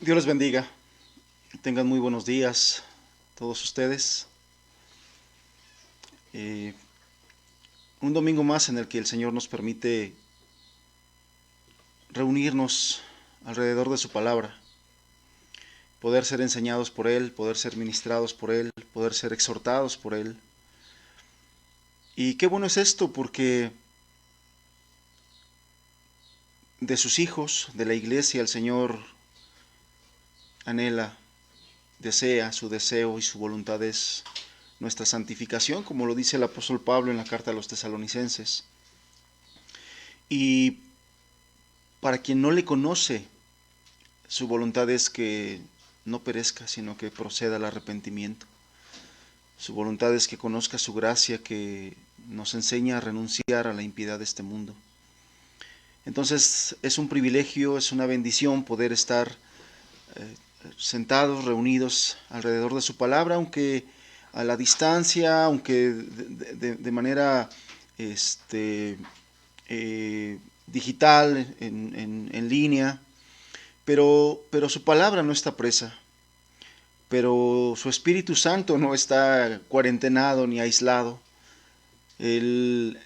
Dios les bendiga. Tengan muy buenos días todos ustedes. Eh, un domingo más en el que el Señor nos permite reunirnos alrededor de su palabra, poder ser enseñados por Él, poder ser ministrados por Él, poder ser exhortados por Él. Y qué bueno es esto, porque de sus hijos, de la iglesia, el Señor anhela, desea, su deseo y su voluntad es nuestra santificación, como lo dice el apóstol Pablo en la carta a los tesalonicenses. Y para quien no le conoce, su voluntad es que no perezca, sino que proceda al arrepentimiento. Su voluntad es que conozca su gracia, que nos enseña a renunciar a la impiedad de este mundo. Entonces es un privilegio, es una bendición poder estar sentados, reunidos alrededor de su palabra, aunque a la distancia, aunque de manera digital, en línea, pero su palabra no está presa, pero su Espíritu Santo no está cuarentenado ni aislado. Él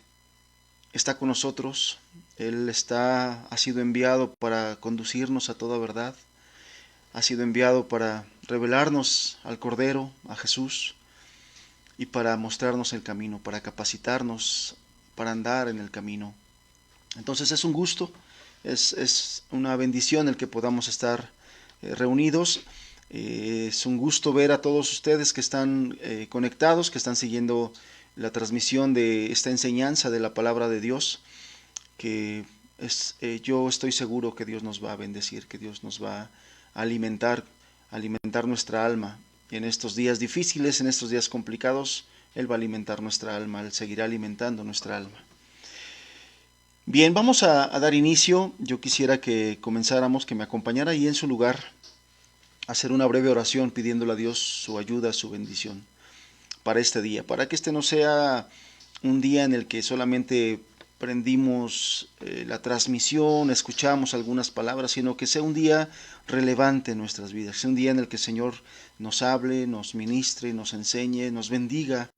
está con nosotros, Él ha sido enviado para conducirnos a toda verdad, ha sido enviado para revelarnos al Cordero, a Jesús, y para mostrarnos el camino, para capacitarnos, para andar en el camino. Entonces es un gusto, es una bendición el que podamos estar reunidos. Es un gusto ver a todos ustedes que están conectados, que están siguiendo la transmisión de esta enseñanza de la palabra de Dios, que yo estoy seguro que Dios nos va a bendecir, que Dios nos va a alimentar nuestra alma. Y en estos días difíciles, en estos días complicados, Él va a alimentar nuestra alma, Él seguirá alimentando nuestra alma. Bien, vamos a dar inicio. Yo quisiera que comenzáramos, que me acompañara ahí en su lugar, a hacer una breve oración pidiéndole a Dios su ayuda, su bendición para este día, para que este no sea un día en el que solamente prendimos la transmisión, escuchamos algunas palabras, sino que sea un día relevante en nuestras vidas, sea un día en el que el Señor nos hable, nos ministre, nos enseñe, nos bendiga.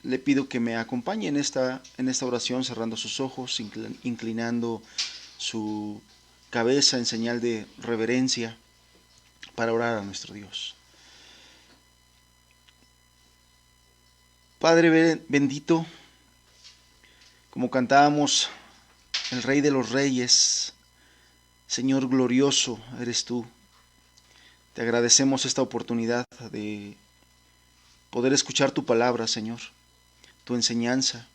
Le pido que me acompañe en esta oración, cerrando sus ojos, inclinando su cabeza en señal de reverencia, para orar a nuestro Dios. Padre bendito, como cantábamos, el Rey de los Reyes, Señor glorioso eres tú. Te agradecemos esta oportunidad de poder escuchar tu palabra, Señor, tu enseñanza,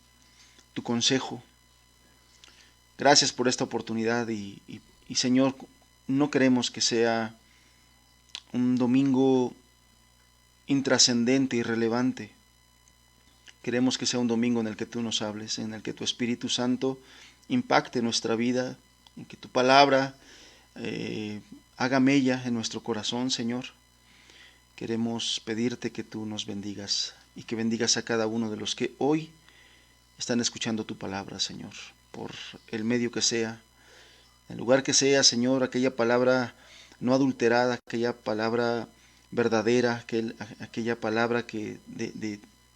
tu consejo. Gracias por esta oportunidad y Señor, no queremos que sea un domingo intrascendente, irrelevante. Queremos que sea un domingo en el que tú nos hables, en el que tu Espíritu Santo impacte nuestra vida, en que tu palabra haga mella en nuestro corazón, Señor. Queremos pedirte que tú nos bendigas y que bendigas a cada uno de los que hoy están escuchando tu palabra, Señor, por el medio que sea, el lugar que sea, Señor, aquella palabra no adulterada, aquella palabra verdadera, aquella palabra que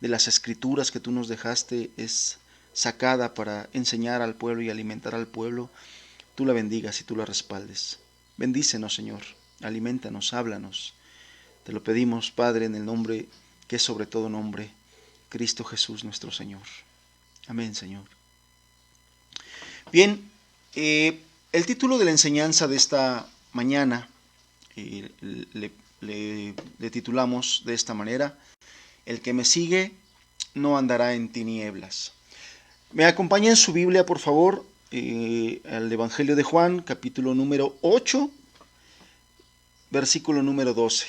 de las escrituras que tú nos dejaste es sacada para enseñar al pueblo y alimentar al pueblo, tú la bendigas y tú la respaldes. Bendícenos, Señor, alimentanos, háblanos. Te lo pedimos, Padre, en el nombre que es sobre todo nombre, Cristo Jesús nuestro Señor. Amén, Señor. Bien, el título de la enseñanza de esta mañana le titulamos de esta manera: El que me sigue no andará en tinieblas. Me acompaña en su Biblia, por favor, al Evangelio de Juan, capítulo número 8, versículo número 12.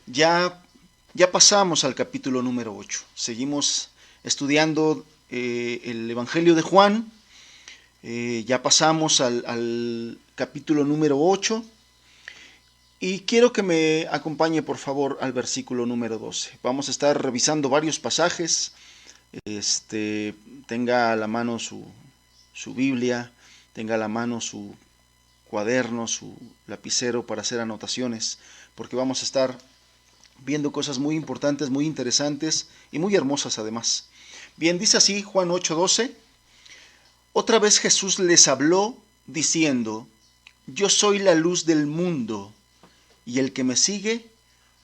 Ya pasamos al capítulo número 8. Seguimos estudiando el Evangelio de Juan. Ya pasamos al capítulo número 8. Y quiero que me acompañe, por favor, al versículo número 12. Vamos a estar revisando varios pasajes. Tenga a la mano su Biblia, tenga a la mano su cuaderno, su lapicero para hacer anotaciones, porque vamos a estar viendo cosas muy importantes, muy interesantes y muy hermosas además. Bien, dice así Juan 8:12. Otra vez Jesús les habló diciendo: Yo soy la luz del mundo, y el que me sigue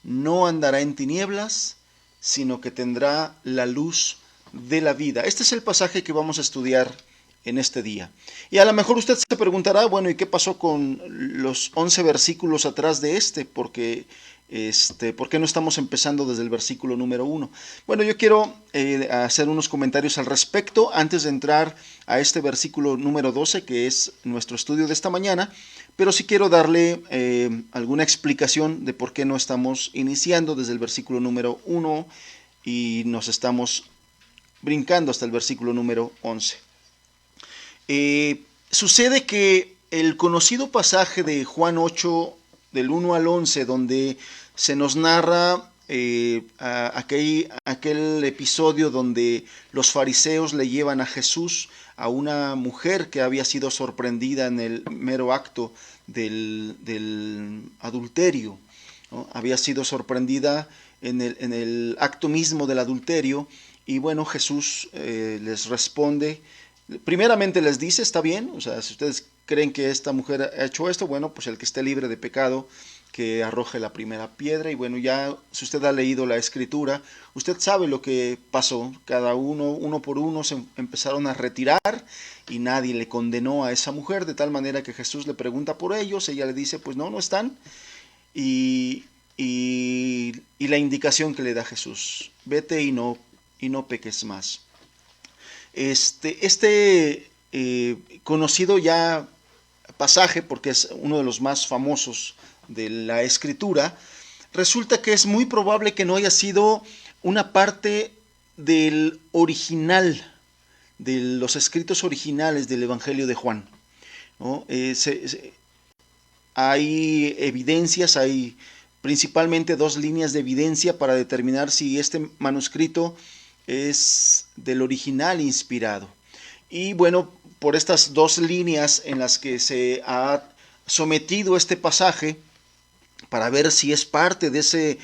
no andará en tinieblas, sino que tendrá la luz de la vida. Este es el pasaje que vamos a estudiar en este día. Y a lo mejor usted se preguntará, bueno, ¿y qué pasó con los 11 versículos atrás de este? Porque ¿por qué no estamos empezando desde el versículo número 1? Bueno, yo quiero hacer unos comentarios al respecto antes de entrar a este versículo número 12, que es nuestro estudio de esta mañana, pero sí quiero darle alguna explicación de por qué no estamos iniciando desde el versículo número 1 y nos estamos brincando hasta el versículo número 11. Sucede que el conocido pasaje de Juan 8, del 1 al 11, donde se nos narra aquel episodio donde los fariseos le llevan a Jesús a una mujer que había sido sorprendida en el mero acto del adulterio, ¿no? Había sido sorprendida en el acto mismo del adulterio, y bueno, Jesús les responde. Primeramente les dice, está bien, o sea, si ustedes creen que esta mujer ha hecho esto, bueno, pues el que esté libre de pecado, que arroje la primera piedra. Y bueno, ya si usted ha leído la escritura, usted sabe lo que pasó. Cada uno por uno, se empezaron a retirar y nadie le condenó a esa mujer, de tal manera que Jesús le pregunta por ellos, ella le dice, pues no están. Y la indicación que le da Jesús: vete y no peques más. Conocido ya pasaje, porque es uno de los más famosos de la escritura, resulta que es muy probable que no haya sido una parte del original, de los escritos originales del Evangelio de Juan, ¿no? Hay evidencias, hay principalmente dos líneas de evidencia para determinar si este manuscrito es del original inspirado. Y bueno, por estas dos líneas en las que se ha sometido este pasaje, para ver si es parte de ese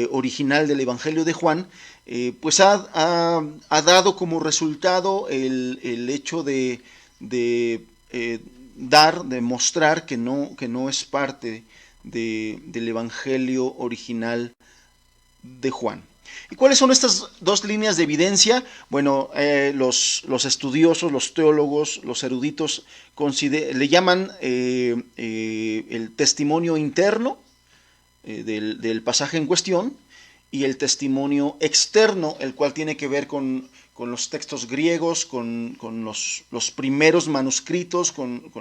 original del Evangelio de Juan, pues ha dado como resultado el hecho de mostrar que no es parte del Evangelio original de Juan. ¿Y cuáles son estas dos líneas de evidencia? Bueno, los estudiosos, los teólogos, los eruditos le llaman el testimonio interno del pasaje en cuestión, y el testimonio externo, el cual tiene que ver con los textos griegos, con los primeros manuscritos, con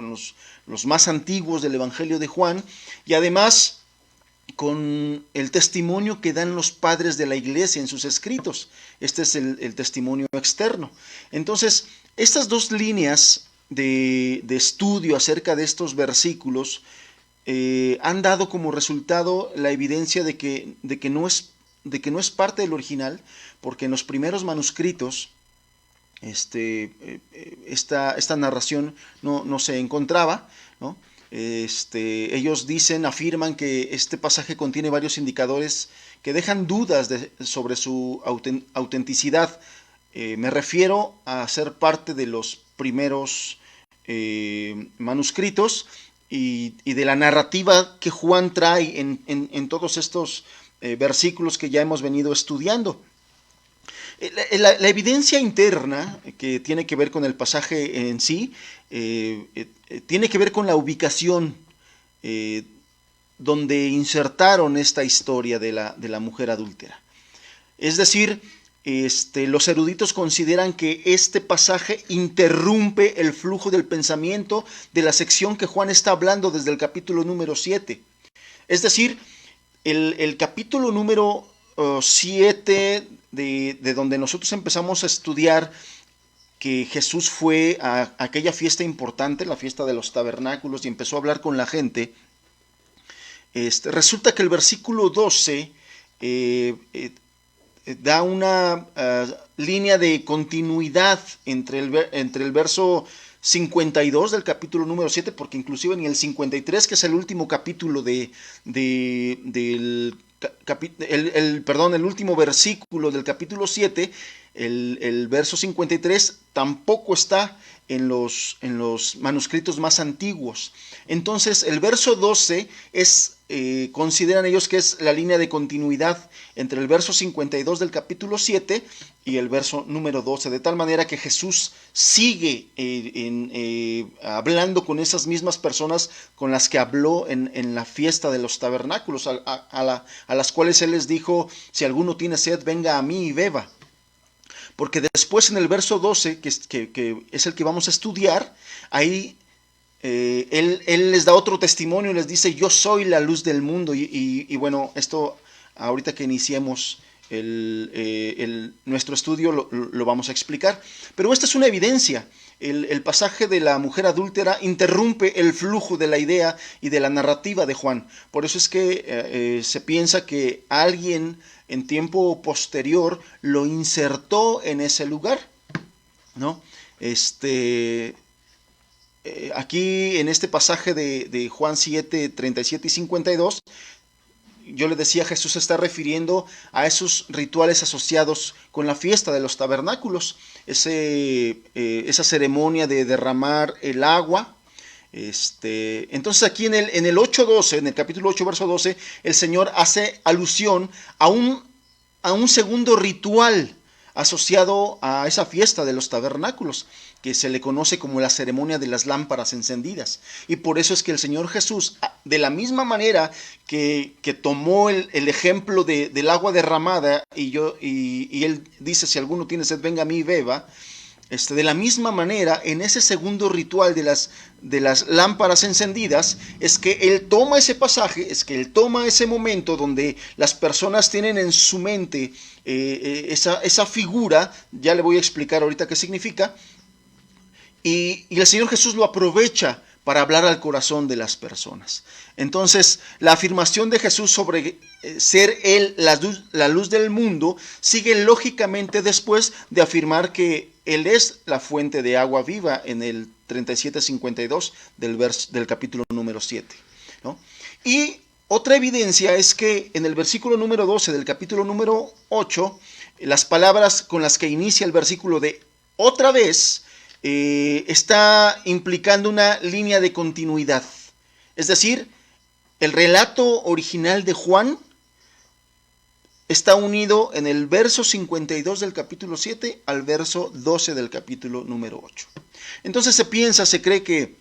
los más antiguos del Evangelio de Juan, y además con el testimonio que dan los padres de la iglesia en sus escritos. Este es el testimonio externo. Entonces, estas dos líneas de estudio acerca de estos versículos han dado como resultado la evidencia de que no es parte del original, porque en los primeros manuscritos esta narración no se encontraba, ¿no? Ellos afirman que este pasaje contiene varios indicadores que dejan dudas sobre su autenticidad. Me refiero a ser parte de los primeros manuscritos y de la narrativa que Juan trae en todos estos versículos que ya hemos venido estudiando. La evidencia interna que tiene que ver con el pasaje en sí, tiene que ver con la ubicación donde insertaron esta historia de la mujer adúltera. Es decir, los eruditos consideran que este pasaje interrumpe el flujo del pensamiento de la sección que Juan está hablando desde el capítulo número 7. Es decir, el capítulo número 7 de donde nosotros empezamos a estudiar que Jesús fue a aquella fiesta importante, la fiesta de los tabernáculos, y empezó a hablar con la gente. Resulta que el versículo 12 da una línea de continuidad entre el verso 52 del capítulo número 7, porque inclusive ni el 53, que es el último capítulo el último versículo del capítulo 7, el verso 53, tampoco está en los manuscritos más antiguos. Entonces el verso 12 consideran ellos que es la línea de continuidad entre el verso 52 del capítulo 7 y el verso número 12, de tal manera que Jesús sigue hablando con esas mismas personas con las que habló en la fiesta de los tabernáculos, a las cuales Él les dijo: si alguno tiene sed, venga a mí y beba. Porque después en el verso 12, que es el que vamos a estudiar, ahí él les da otro testimonio y les dice: yo soy la luz del mundo. Y bueno, esto ahorita que iniciemos nuestro estudio lo vamos a explicar. Pero esta es una evidencia. El pasaje de la mujer adúltera interrumpe el flujo de la idea y de la narrativa de Juan. Por eso es que se piensa que alguien en tiempo posterior lo insertó en ese lugar, ¿no? Aquí en este pasaje de Juan 7, 37 y 52, yo le decía, Jesús se está refiriendo a esos rituales asociados con la fiesta de los tabernáculos, esa ceremonia de derramar el agua. Entonces aquí en el 8:12, en el capítulo 8, verso 12, el Señor hace alusión a un segundo ritual asociado a esa fiesta de los tabernáculos, que se le conoce como la ceremonia de las lámparas encendidas. Y por eso es que el Señor Jesús, de la misma manera que tomó el ejemplo del agua derramada, y Él dice: si alguno tiene sed, venga a mí y beba. De la misma manera, en ese segundo ritual de las lámparas encendidas, es que Él toma ese pasaje, es que Él toma ese momento donde las personas tienen en su mente esa figura, ya le voy a explicar ahorita qué significa, y el Señor Jesús lo aprovecha para hablar al corazón de las personas. Entonces, la afirmación de Jesús sobre ser Él la luz del mundo sigue lógicamente después de afirmar que Él es la fuente de agua viva en el 37:52 del capítulo número 7, ¿no? Y otra evidencia es que en el versículo número 12 del capítulo número 8, las palabras con las que inicia el versículo de otra vez, está implicando una línea de continuidad. Es decir, el relato original de Juan está unido en el verso 52 del capítulo 7 al verso 12 del capítulo número 8. Entonces se cree que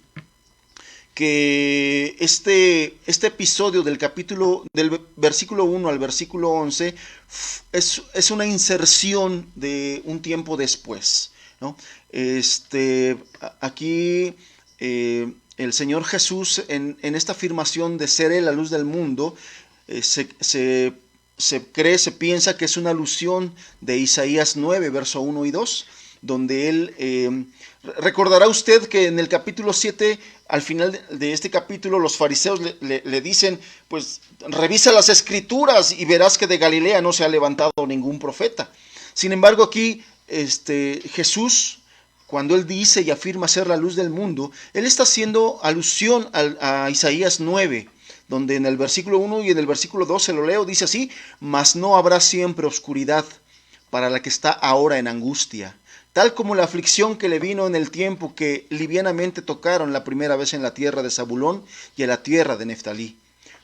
este episodio del versículo 1 al versículo 11 es una inserción de un tiempo después, ¿no? Aquí el Señor Jesús, en esta afirmación de ser Él la luz del mundo, se piensa que es una alusión de Isaías 9, verso 1 y 2, donde Él, recordará usted que en el capítulo 7, al final de este capítulo, los fariseos le dicen: pues revisa las escrituras y verás que de Galilea no se ha levantado ningún profeta. Sin embargo, aquí Jesús, cuando Él dice y afirma ser la luz del mundo, Él está haciendo alusión a Isaías 9, donde en el versículo 1 y en el versículo 2 se lo leo, dice así: mas no habrá siempre oscuridad para la que está ahora en angustia, tal como la aflicción que le vino en el tiempo que livianamente tocaron la primera vez en la tierra de Zabulón y en la tierra de Neftalí,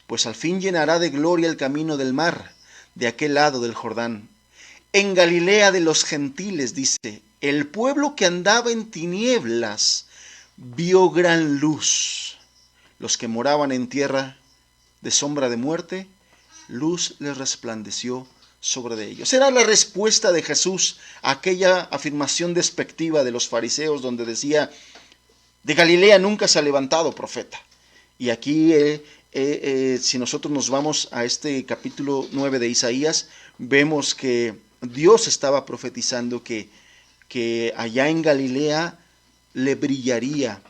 pues al fin llenará de gloria el camino del mar, de aquel lado del Jordán. En Galilea de los gentiles, dice, el pueblo que andaba en tinieblas vio gran luz. Los que moraban en tierra de sombra de muerte, luz les resplandeció sobre de ellos. Era la respuesta de Jesús a aquella afirmación despectiva de los fariseos, donde decía: de Galilea nunca se ha levantado profeta. Y aquí, si nosotros nos vamos a este capítulo 9 de Isaías, vemos que Dios estaba profetizando que allá en Galilea le brillaría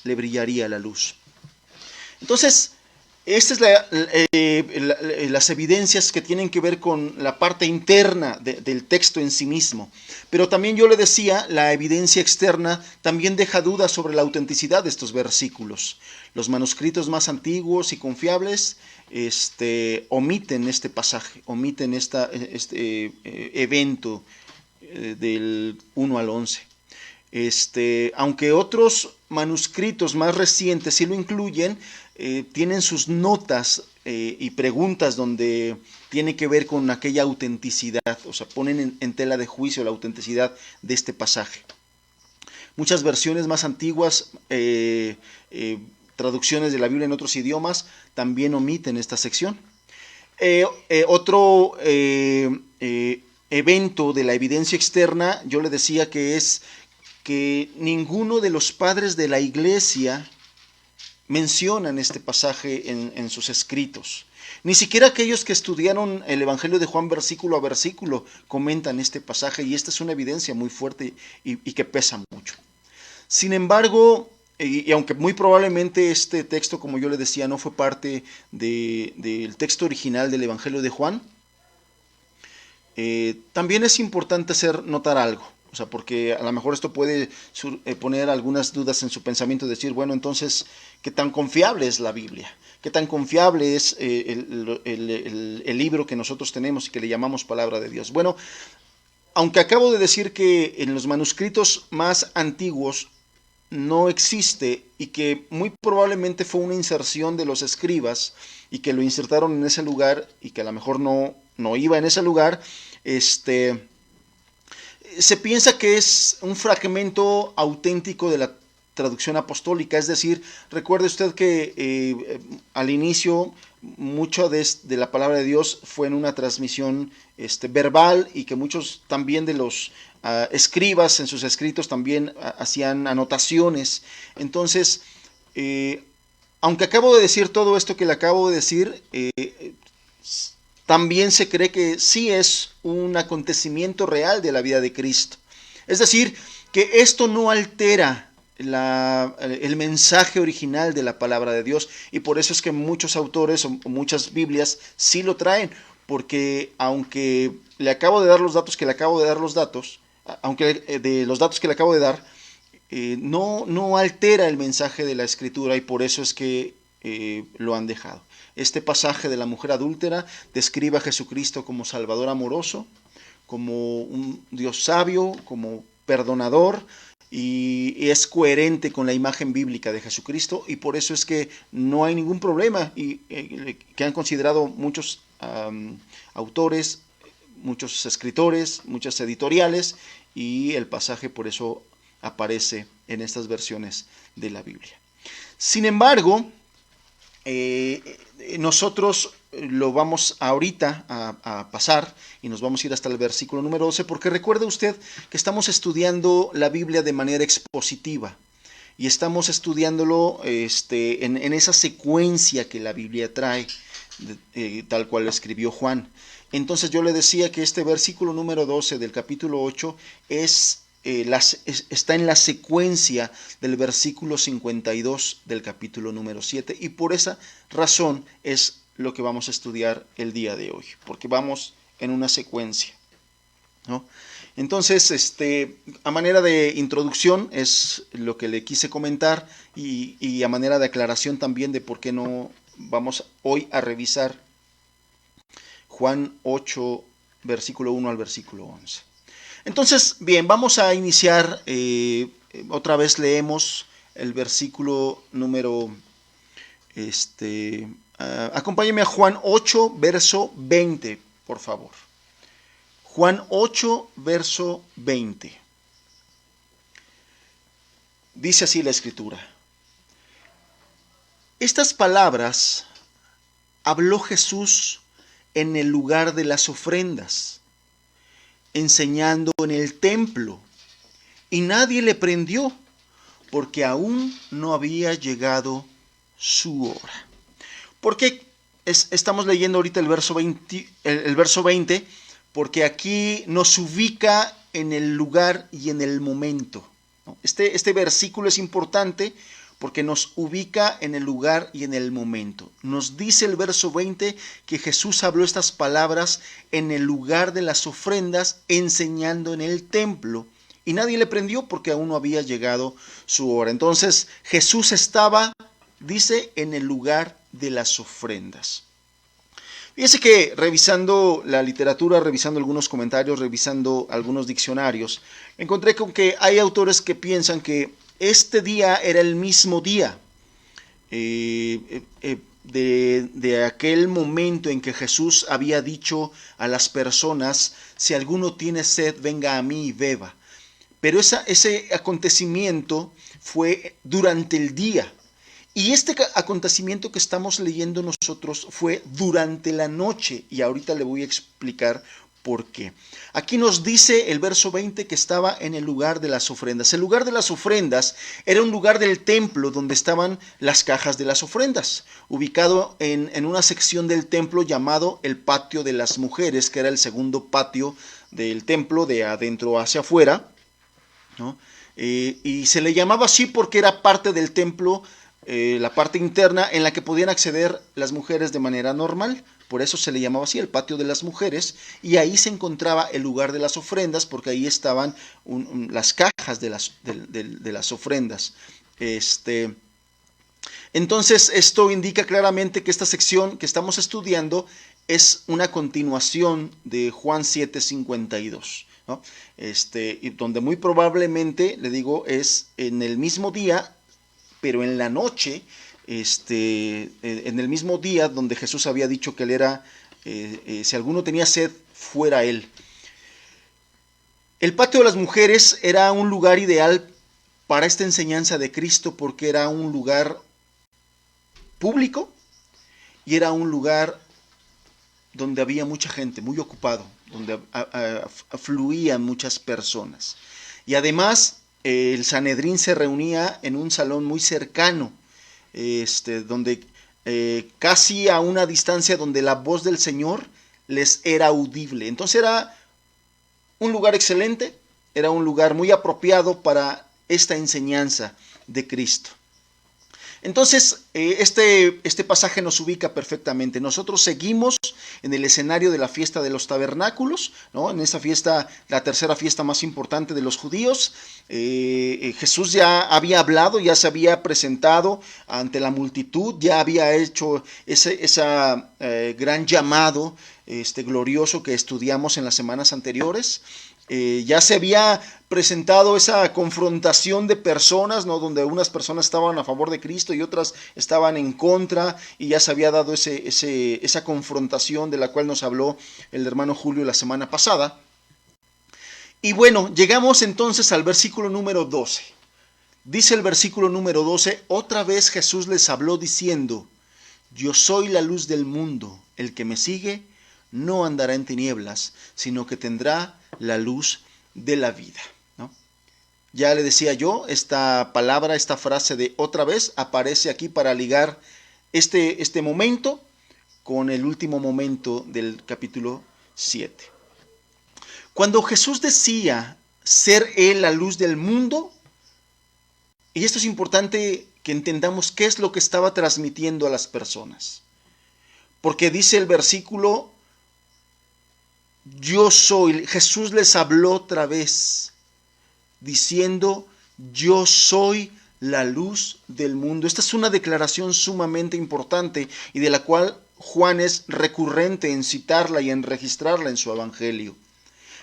la luz. Entonces, Estas es las evidencias que tienen que ver con la parte interna del texto en sí mismo. Pero también yo le decía, la evidencia externa también deja dudas sobre la autenticidad de estos versículos. Los manuscritos más antiguos y confiables omiten este pasaje, omiten este evento del 1 al 11. Aunque otros manuscritos más recientes sí lo incluyen, tienen sus notas y preguntas donde tiene que ver con aquella autenticidad, o sea, ponen en tela de juicio la autenticidad de este pasaje. Muchas versiones más antiguas, traducciones de la Biblia en otros idiomas, también omiten esta sección. Otro evento de la evidencia externa, yo le decía que es que ninguno de los padres de la iglesia mencionan este pasaje en sus escritos. Ni siquiera aquellos que estudiaron el Evangelio de Juan versículo a versículo comentan este pasaje, y esta es una evidencia muy fuerte y que pesa mucho. Sin embargo, y aunque muy probablemente este texto, como yo le decía, no fue parte del texto original del Evangelio de Juan, también es importante hacer notar algo. O sea, porque a lo mejor esto puede poner algunas dudas en su pensamiento y decir, bueno, entonces, ¿qué tan confiable es la Biblia? ¿Qué tan confiable es el libro que nosotros tenemos y que le llamamos palabra de Dios? Bueno, aunque acabo de decir que en los manuscritos más antiguos no existe y que muy probablemente fue una inserción de los escribas y que lo insertaron en ese lugar y que a lo mejor no iba en ese lugar, se piensa que es un fragmento auténtico de la traducción apostólica, es decir, recuerde usted que al inicio mucho de la palabra de Dios fue en una transmisión verbal, y que muchos también de los escribas en sus escritos también hacían anotaciones. Entonces, aunque acabo de decir todo esto que le acabo de decir, también se cree que sí es un acontecimiento real de la vida de Cristo. Es decir, que esto no altera el mensaje original de la palabra de Dios, y por eso es que muchos autores o muchas Biblias sí lo traen, porque aunque le acabo de dar los datos aunque de los datos que le acabo de dar, no altera el mensaje de la Escritura, y por eso es que lo han dejado. Este pasaje de la mujer adúltera describe a Jesucristo como Salvador amoroso, como un Dios sabio, como perdonador, y es coherente con la imagen bíblica de Jesucristo, y por eso es que no hay ningún problema, y que han considerado muchos autores, muchos escritores, muchas editoriales, y el pasaje por eso aparece en estas versiones de la Biblia. Sin embargo, nosotros lo vamos ahorita a pasar y nos vamos a ir hasta el versículo número 12, porque recuerde usted que estamos estudiando la Biblia de manera expositiva y estamos estudiándolo en esa secuencia que la Biblia trae, tal cual lo escribió Juan. Entonces yo le decía que este versículo número 12 del capítulo 8 está en la secuencia del versículo 52 del capítulo número 7, y por esa razón es lo que vamos a estudiar el día de hoy, porque vamos en una secuencia, ¿no? Entonces, a manera de introducción es lo que le quise comentar, y a manera de aclaración también de por qué no vamos hoy a revisar Juan 8, versículo 1 al versículo 11. Entonces, bien, vamos a iniciar, otra vez leemos el versículo número, acompáñeme a Juan 8, verso 20, por favor. Juan 8, verso 20. Dice así la Escritura: estas palabras habló Jesús en el lugar de las ofrendas, enseñando en el templo, y nadie le prendió, porque aún no había llegado su hora. ¿Por qué estamos leyendo ahorita el verso 20? Porque aquí nos ubica en el lugar y en el momento, ¿no? Este versículo es importante porque nos ubica en el lugar y en el momento. Nos dice el verso 20 que Jesús habló estas palabras en el lugar de las ofrendas, enseñando en el templo. Y nadie le prendió porque aún no había llegado su hora. Entonces Jesús estaba, dice, en el lugar de las ofrendas. Fíjese que revisando la literatura, revisando algunos comentarios, revisando algunos diccionarios, encontré con que hay autores que piensan que este día era el mismo día de aquel momento en que Jesús había dicho a las personas: si alguno tiene sed, venga a mí y beba. Pero ese acontecimiento fue durante el día. Y este acontecimiento que estamos leyendo nosotros fue durante la noche, y ahorita le voy a explicar por qué. Aquí nos dice el verso 20 que estaba en el lugar de las ofrendas. El lugar de las ofrendas era un lugar del templo donde estaban las cajas de las ofrendas, ubicado en una sección del templo llamado el patio de las mujeres, que era el segundo patio del templo de adentro hacia afuera, ¿no? Y se le llamaba así porque era parte del templo, la parte interna en la que podían acceder las mujeres de manera normal. Por eso se le llamaba así, el patio de las mujeres, y ahí se encontraba el lugar de las ofrendas, porque ahí estaban las cajas de las ofrendas. Entonces esto indica claramente que esta sección que estamos estudiando es una continuación de Juan 7:52, ¿no? Y donde muy probablemente, le digo, es en el mismo día, pero en la noche, en el mismo día donde Jesús había dicho que él era, si alguno tenía sed, fuera él. El patio de las mujeres era un lugar ideal para esta enseñanza de Cristo, porque era un lugar público y era un lugar donde había mucha gente, muy ocupado, donde afluían muchas personas. Y además el Sanedrín se reunía en un salón muy cercano, donde casi a una distancia donde la voz del Señor les era audible. Entonces era un lugar excelente, era un lugar muy apropiado para esta enseñanza de Cristo. Entonces, este pasaje nos ubica perfectamente. Nosotros seguimos en el escenario de la fiesta de los tabernáculos, ¿no? En esa fiesta, la tercera fiesta más importante de los judíos. Jesús ya había hablado, ya se había presentado ante la multitud, ya había hecho ese gran llamado glorioso que estudiamos en las semanas anteriores. Ya se había presentado esa confrontación de personas, ¿no? Donde unas personas estaban a favor de Cristo y otras estaban en contra, y ya se había dado esa confrontación de la cual nos habló el hermano Julio la semana pasada. Y bueno, llegamos entonces al versículo número 12. Dice el versículo número 12: otra vez Jesús les habló diciendo: yo soy la luz del mundo, el que me sigue no andará en tinieblas, sino que tendrá la luz de la vida, ¿no? Ya le decía yo, esta palabra, esta frase de otra vez, aparece aquí para ligar este momento con el último momento del capítulo 7. Cuando Jesús decía ser Él la luz del mundo, y esto es importante que entendamos qué es lo que estaba transmitiendo a las personas, porque dice el versículo: yo soy. Jesús les habló otra vez diciendo: yo soy la luz del mundo. Esta es una declaración sumamente importante y de la cual Juan es recurrente en citarla y en registrarla en su evangelio.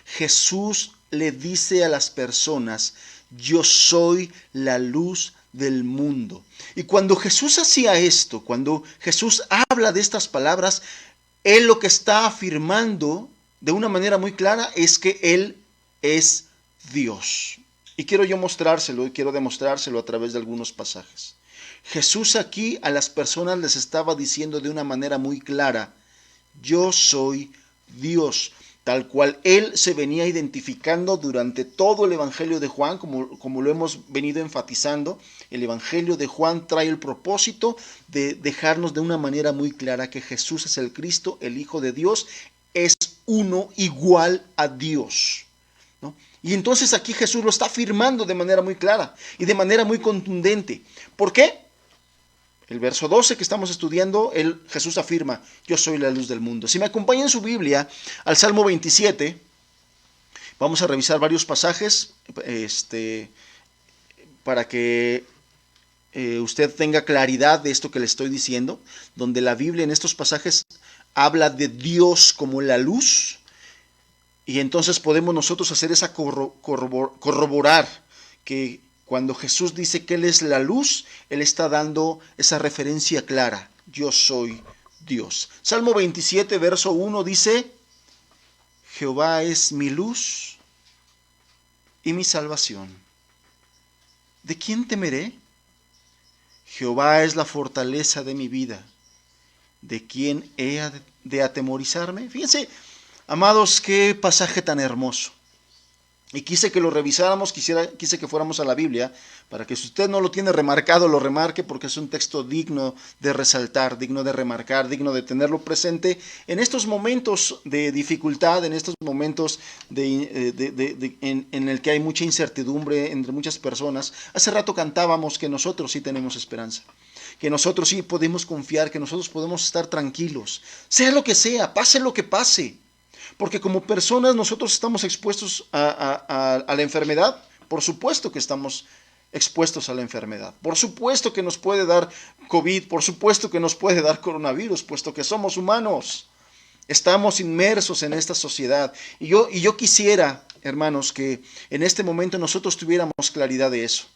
Jesús le dice a las personas: yo soy la luz del mundo. Y cuando Jesús hacía esto, cuando Jesús habla de estas palabras, Él lo que está afirmando de una manera muy clara es que Él es Dios. Y quiero yo mostrárselo, y quiero demostrárselo a través de algunos pasajes. Jesús aquí a las personas les estaba diciendo de una manera muy clara: yo soy Dios, tal cual Él se venía identificando durante todo el Evangelio de Juan, como lo hemos venido enfatizando. El Evangelio de Juan trae el propósito de dejarnos de una manera muy clara que Jesús es el Cristo, el Hijo de Dios, es uno, igual a Dios, ¿no? Y entonces aquí Jesús lo está afirmando de manera muy clara y de manera muy contundente. ¿Por qué? El verso 12 que estamos estudiando, Jesús afirma, yo soy la luz del mundo. Si me acompaña en su Biblia al Salmo 27, vamos a revisar varios pasajes para que usted tenga claridad de esto que le estoy diciendo, donde la Biblia en estos pasajes habla de Dios como la luz, y entonces podemos nosotros hacer esa corroborar que cuando Jesús dice que Él es la luz, Él está dando esa referencia clara, yo soy Dios. Salmo 27, verso 1 dice, Jehová es mi luz y mi salvación. ¿De quién temeré? Jehová es la fortaleza de mi vida. ¿De quién he de atemorizarme? Fíjense, amados, qué pasaje tan hermoso. Y quise que lo revisáramos, quise que fuéramos a la Biblia, para que si usted no lo tiene remarcado, lo remarque, porque es un texto digno de resaltar, digno de remarcar, digno de tenerlo presente en estos momentos de dificultad, en estos momentos en el que hay mucha incertidumbre entre muchas personas. Hace rato cantábamos que nosotros sí tenemos esperanza, que nosotros sí podemos confiar, que nosotros podemos estar tranquilos, sea lo que sea, pase lo que pase. Porque como personas nosotros estamos expuestos a la enfermedad. Por supuesto que estamos expuestos a la enfermedad. Por supuesto que nos puede dar COVID. Por supuesto que nos puede dar coronavirus, puesto que somos humanos. Estamos inmersos en esta sociedad. Y yo quisiera, hermanos, que en este momento nosotros tuviéramos claridad de eso.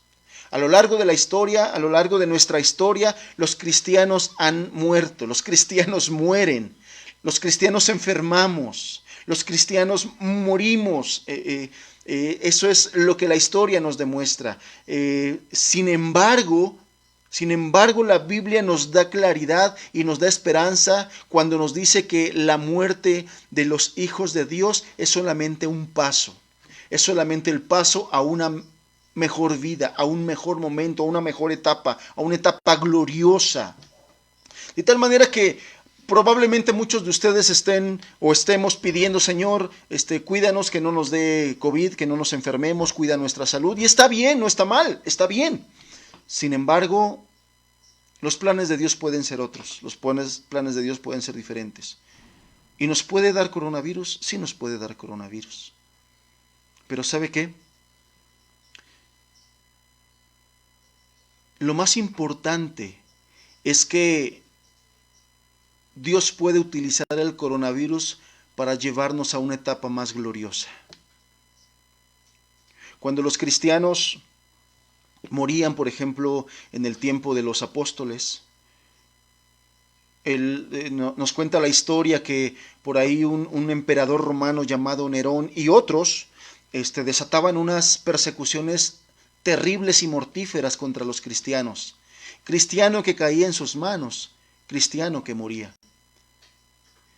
A lo largo de la historia, a lo largo de nuestra historia, los cristianos han muerto, los cristianos mueren, los cristianos enfermamos, los cristianos morimos. Eso es lo que la historia nos demuestra. Sin embargo, la Biblia nos da claridad y nos da esperanza cuando nos dice que la muerte de los hijos de Dios es solamente un paso. Es solamente el paso a una mejor vida, a un mejor momento, a una mejor etapa, a una etapa gloriosa. De tal manera que probablemente muchos de ustedes estemos pidiendo, Señor, cuídanos que no nos dé COVID, que no nos enfermemos, cuida nuestra salud. Y está bien, no está mal, está bien. Sin embargo, los planes de Dios pueden ser otros, los planes de Dios pueden ser diferentes. ¿Y nos puede dar coronavirus? Sí nos puede dar coronavirus. Pero ¿sabe qué? Lo más importante es que Dios puede utilizar el coronavirus para llevarnos a una etapa más gloriosa. Cuando los cristianos morían, por ejemplo, en el tiempo de los apóstoles, nos cuenta la historia que por ahí un emperador romano llamado Nerón y otros desataban unas persecuciones terribles y mortíferas contra los cristianos. Cristiano que caía en sus manos, cristiano que moría.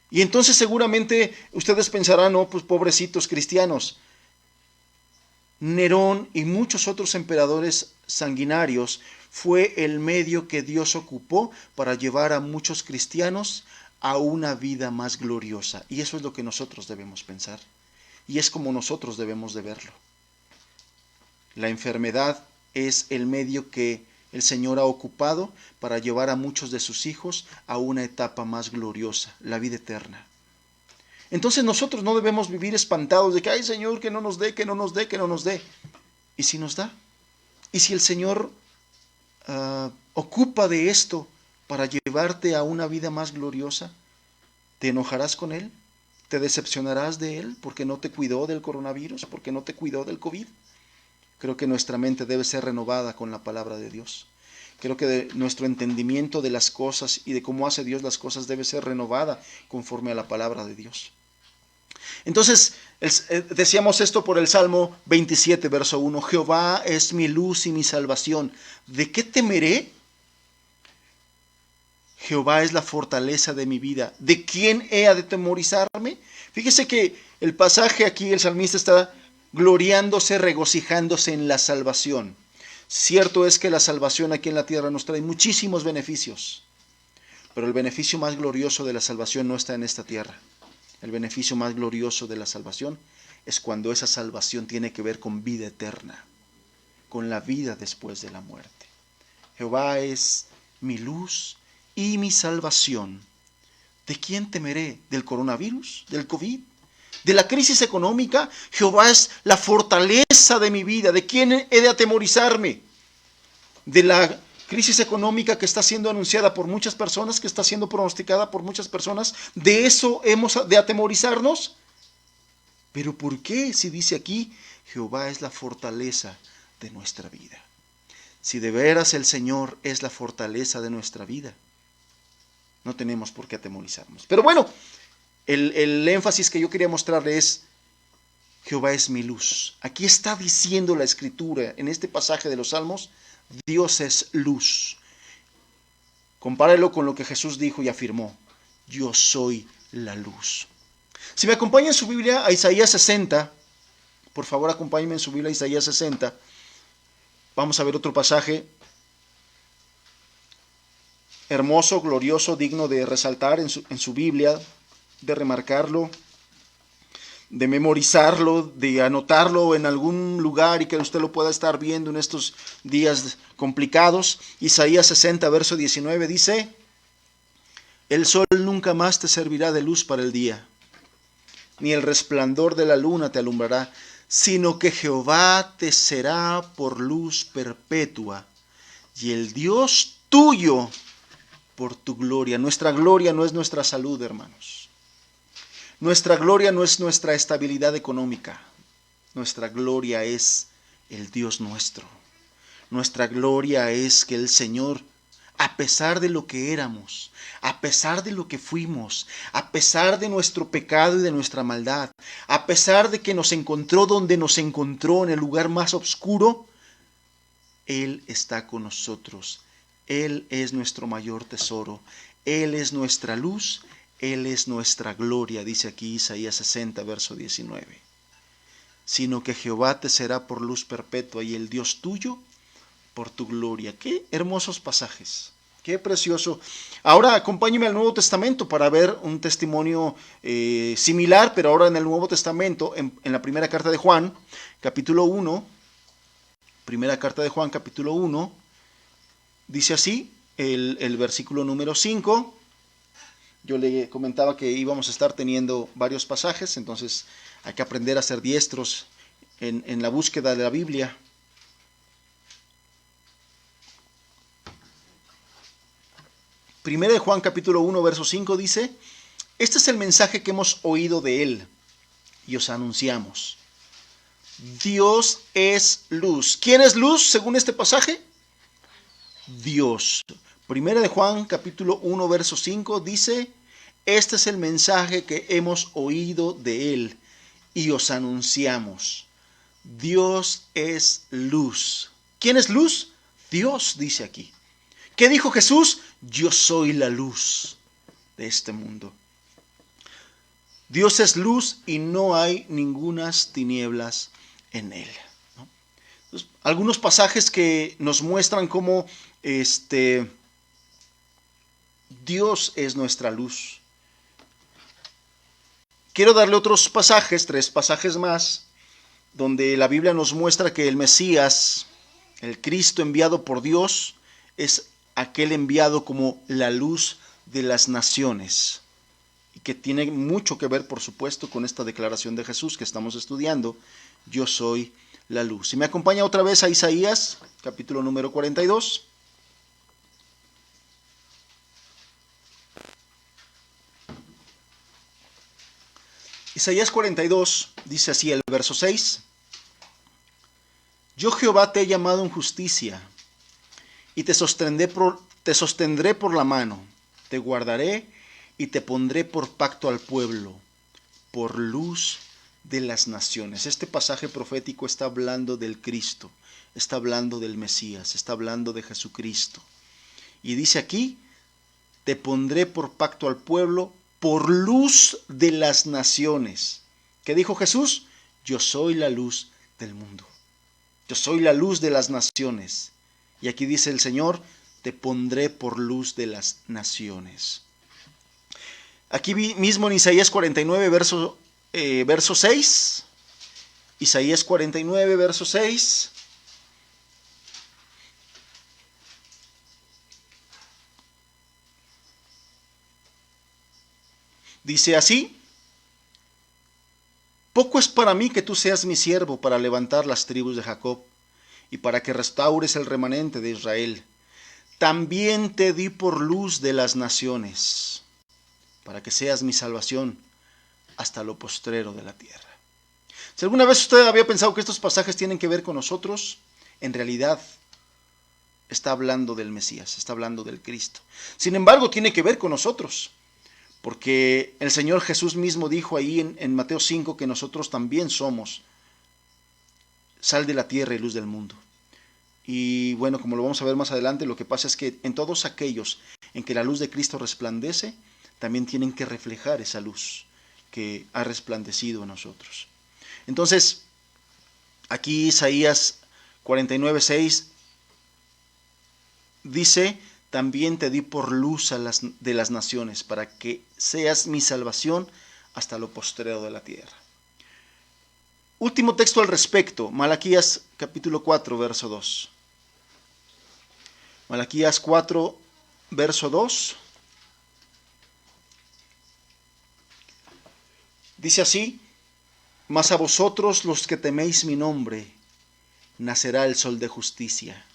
Y entonces seguramente ustedes pensarán, no, pues pobrecitos cristianos. Nerón y muchos otros emperadores sanguinarios fue el medio que Dios ocupó para llevar a muchos cristianos a una vida más gloriosa. Y eso es lo que nosotros debemos pensar. Y es como nosotros debemos de verlo. La enfermedad es el medio que el Señor ha ocupado para llevar a muchos de sus hijos a una etapa más gloriosa, la vida eterna. Entonces nosotros no debemos vivir espantados de que, ay Señor, que no nos dé, que no nos dé, que no nos dé. ¿Y si nos da? ¿Y si el Señor ocupa de esto para llevarte a una vida más gloriosa? ¿Te enojarás con Él? ¿Te decepcionarás de Él porque no te cuidó del coronavirus, porque no te cuidó del COVID? Creo que nuestra mente debe ser renovada con la palabra de Dios. Creo que nuestro entendimiento de las cosas y de cómo hace Dios las cosas debe ser renovada conforme a la palabra de Dios. Entonces, decíamos esto por el Salmo 27, verso 1. Jehová es mi luz y mi salvación. ¿De qué temeré? Jehová es la fortaleza de mi vida. ¿De quién he de atemorizarme? Fíjese que el pasaje aquí, el salmista está gloriándose, regocijándose en la salvación. Cierto es que la salvación aquí en la tierra nos trae muchísimos beneficios, pero el beneficio más glorioso de la salvación no está en esta tierra. El beneficio más glorioso de la salvación es cuando esa salvación tiene que ver con vida eterna, con la vida después de la muerte. Jehová es mi luz y mi salvación. ¿De quién temeré? ¿Del coronavirus? ¿Del COVID? ¿De la crisis económica? Jehová es la fortaleza de mi vida. ¿De quién he de atemorizarme? ¿De la crisis económica que está siendo anunciada por muchas personas, que está siendo pronosticada por muchas personas? ¿De eso hemos de atemorizarnos? ¿Pero por qué? Si dice aquí, Jehová es la fortaleza de nuestra vida. Si de veras el Señor es la fortaleza de nuestra vida, no tenemos por qué atemorizarnos. Pero bueno, el énfasis que yo quería mostrarle es, Jehová es mi luz. Aquí está diciendo la Escritura, en este pasaje de los Salmos, Dios es luz. Compárelo con lo que Jesús dijo y afirmó, yo soy la luz. Si me acompaña en su Biblia a Isaías 60, por favor acompáñenme en su Biblia a Isaías 60, vamos a ver otro pasaje hermoso, glorioso, digno de resaltar en su Biblia, de remarcarlo, de memorizarlo, de anotarlo en algún lugar y que usted lo pueda estar viendo en estos días complicados. Isaías 60, verso 19 dice, el sol nunca más te servirá de luz para el día, ni el resplandor de la luna te alumbrará, sino que Jehová te será por luz perpetua, y el Dios tuyo por tu gloria. Nuestra gloria no es nuestra salud, hermanos. Nuestra gloria no es nuestra estabilidad económica. Nuestra gloria es el Dios nuestro. Nuestra gloria es que el Señor, a pesar de lo que éramos, a pesar de lo que fuimos, a pesar de nuestro pecado y de nuestra maldad, a pesar de que nos encontró donde nos encontró, en el lugar más oscuro, Él está con nosotros. Él es nuestro mayor tesoro. Él es nuestra luz. Él es nuestra gloria, dice aquí Isaías 60, verso 19. Sino que Jehová te será por luz perpetua y el Dios tuyo por tu gloria. Qué hermosos pasajes. Qué precioso. Ahora acompáñeme al Nuevo Testamento para ver un testimonio similar, pero ahora en el Nuevo Testamento, en la primera carta de Juan, capítulo 1. Primera carta de Juan, capítulo 1. Dice así, el versículo número 5, yo le comentaba que íbamos a estar teniendo varios pasajes, entonces hay que aprender a ser diestros en la búsqueda de la Biblia. Primera de Juan capítulo 1, verso 5 dice, este es el mensaje que hemos oído de él y os anunciamos. Dios es luz. ¿Quién es luz según este pasaje? Dios. Primera de Juan capítulo 1 verso 5 dice, este es el mensaje que hemos oído de él y os anunciamos. Dios es luz. ¿Quién es luz? Dios, dice aquí. ¿Qué dijo Jesús? Yo soy la luz de este mundo. Dios es luz y no hay ningunas tinieblas en él. Entonces, algunos pasajes que nos muestran cómo Dios es nuestra luz. Quiero darle otros pasajes, 3 pasajes más, donde la Biblia nos muestra que el Mesías, el Cristo enviado por Dios, es aquel enviado como la luz de las naciones. Y que tiene mucho que ver, por supuesto, con esta declaración de Jesús que estamos estudiando. Yo soy la luz. Si me acompaña otra vez a Isaías, capítulo número 42. Isaías 42 dice así el verso 6. Yo Jehová te he llamado en justicia y te sostendré por la mano, te guardaré y te pondré por pacto al pueblo, por luz de las naciones. Este pasaje profético está hablando del Cristo, está hablando del Mesías, está hablando de Jesucristo. Y dice aquí, te pondré por pacto al pueblo, por luz de las naciones. ¿Qué dijo Jesús? Yo soy la luz del mundo. Yo soy la luz de las naciones. Y aquí dice el Señor, te pondré por luz de las naciones. Aquí mismo en Isaías 49, verso 6, Isaías 49, verso 6. Dice así: poco es para mí que tú seas mi siervo para levantar las tribus de Jacob y para que restaures el remanente de Israel. También te di por luz de las naciones, para que seas mi salvación hasta lo postrero de la tierra. Si alguna vez usted había pensado que estos pasajes tienen que ver con nosotros, en realidad está hablando del Mesías, está hablando del Cristo. Sin embargo, tiene que ver con nosotros, porque el Señor Jesús mismo dijo ahí en Mateo 5 que nosotros también somos sal de la tierra y luz del mundo. Y bueno, como lo vamos a ver más adelante, lo que pasa es que en todos aquellos en que la luz de Cristo resplandece, también tienen que reflejar esa luz que ha resplandecido en nosotros. Entonces, aquí Isaías 49:6 dice: también te di por luz de las naciones, para que seas mi salvación hasta lo postrero de la tierra. Último texto al respecto, Malaquías capítulo 4, verso 2. Malaquías 4, verso 2. Dice así: mas a vosotros los que teméis mi nombre, nacerá el sol de justicia,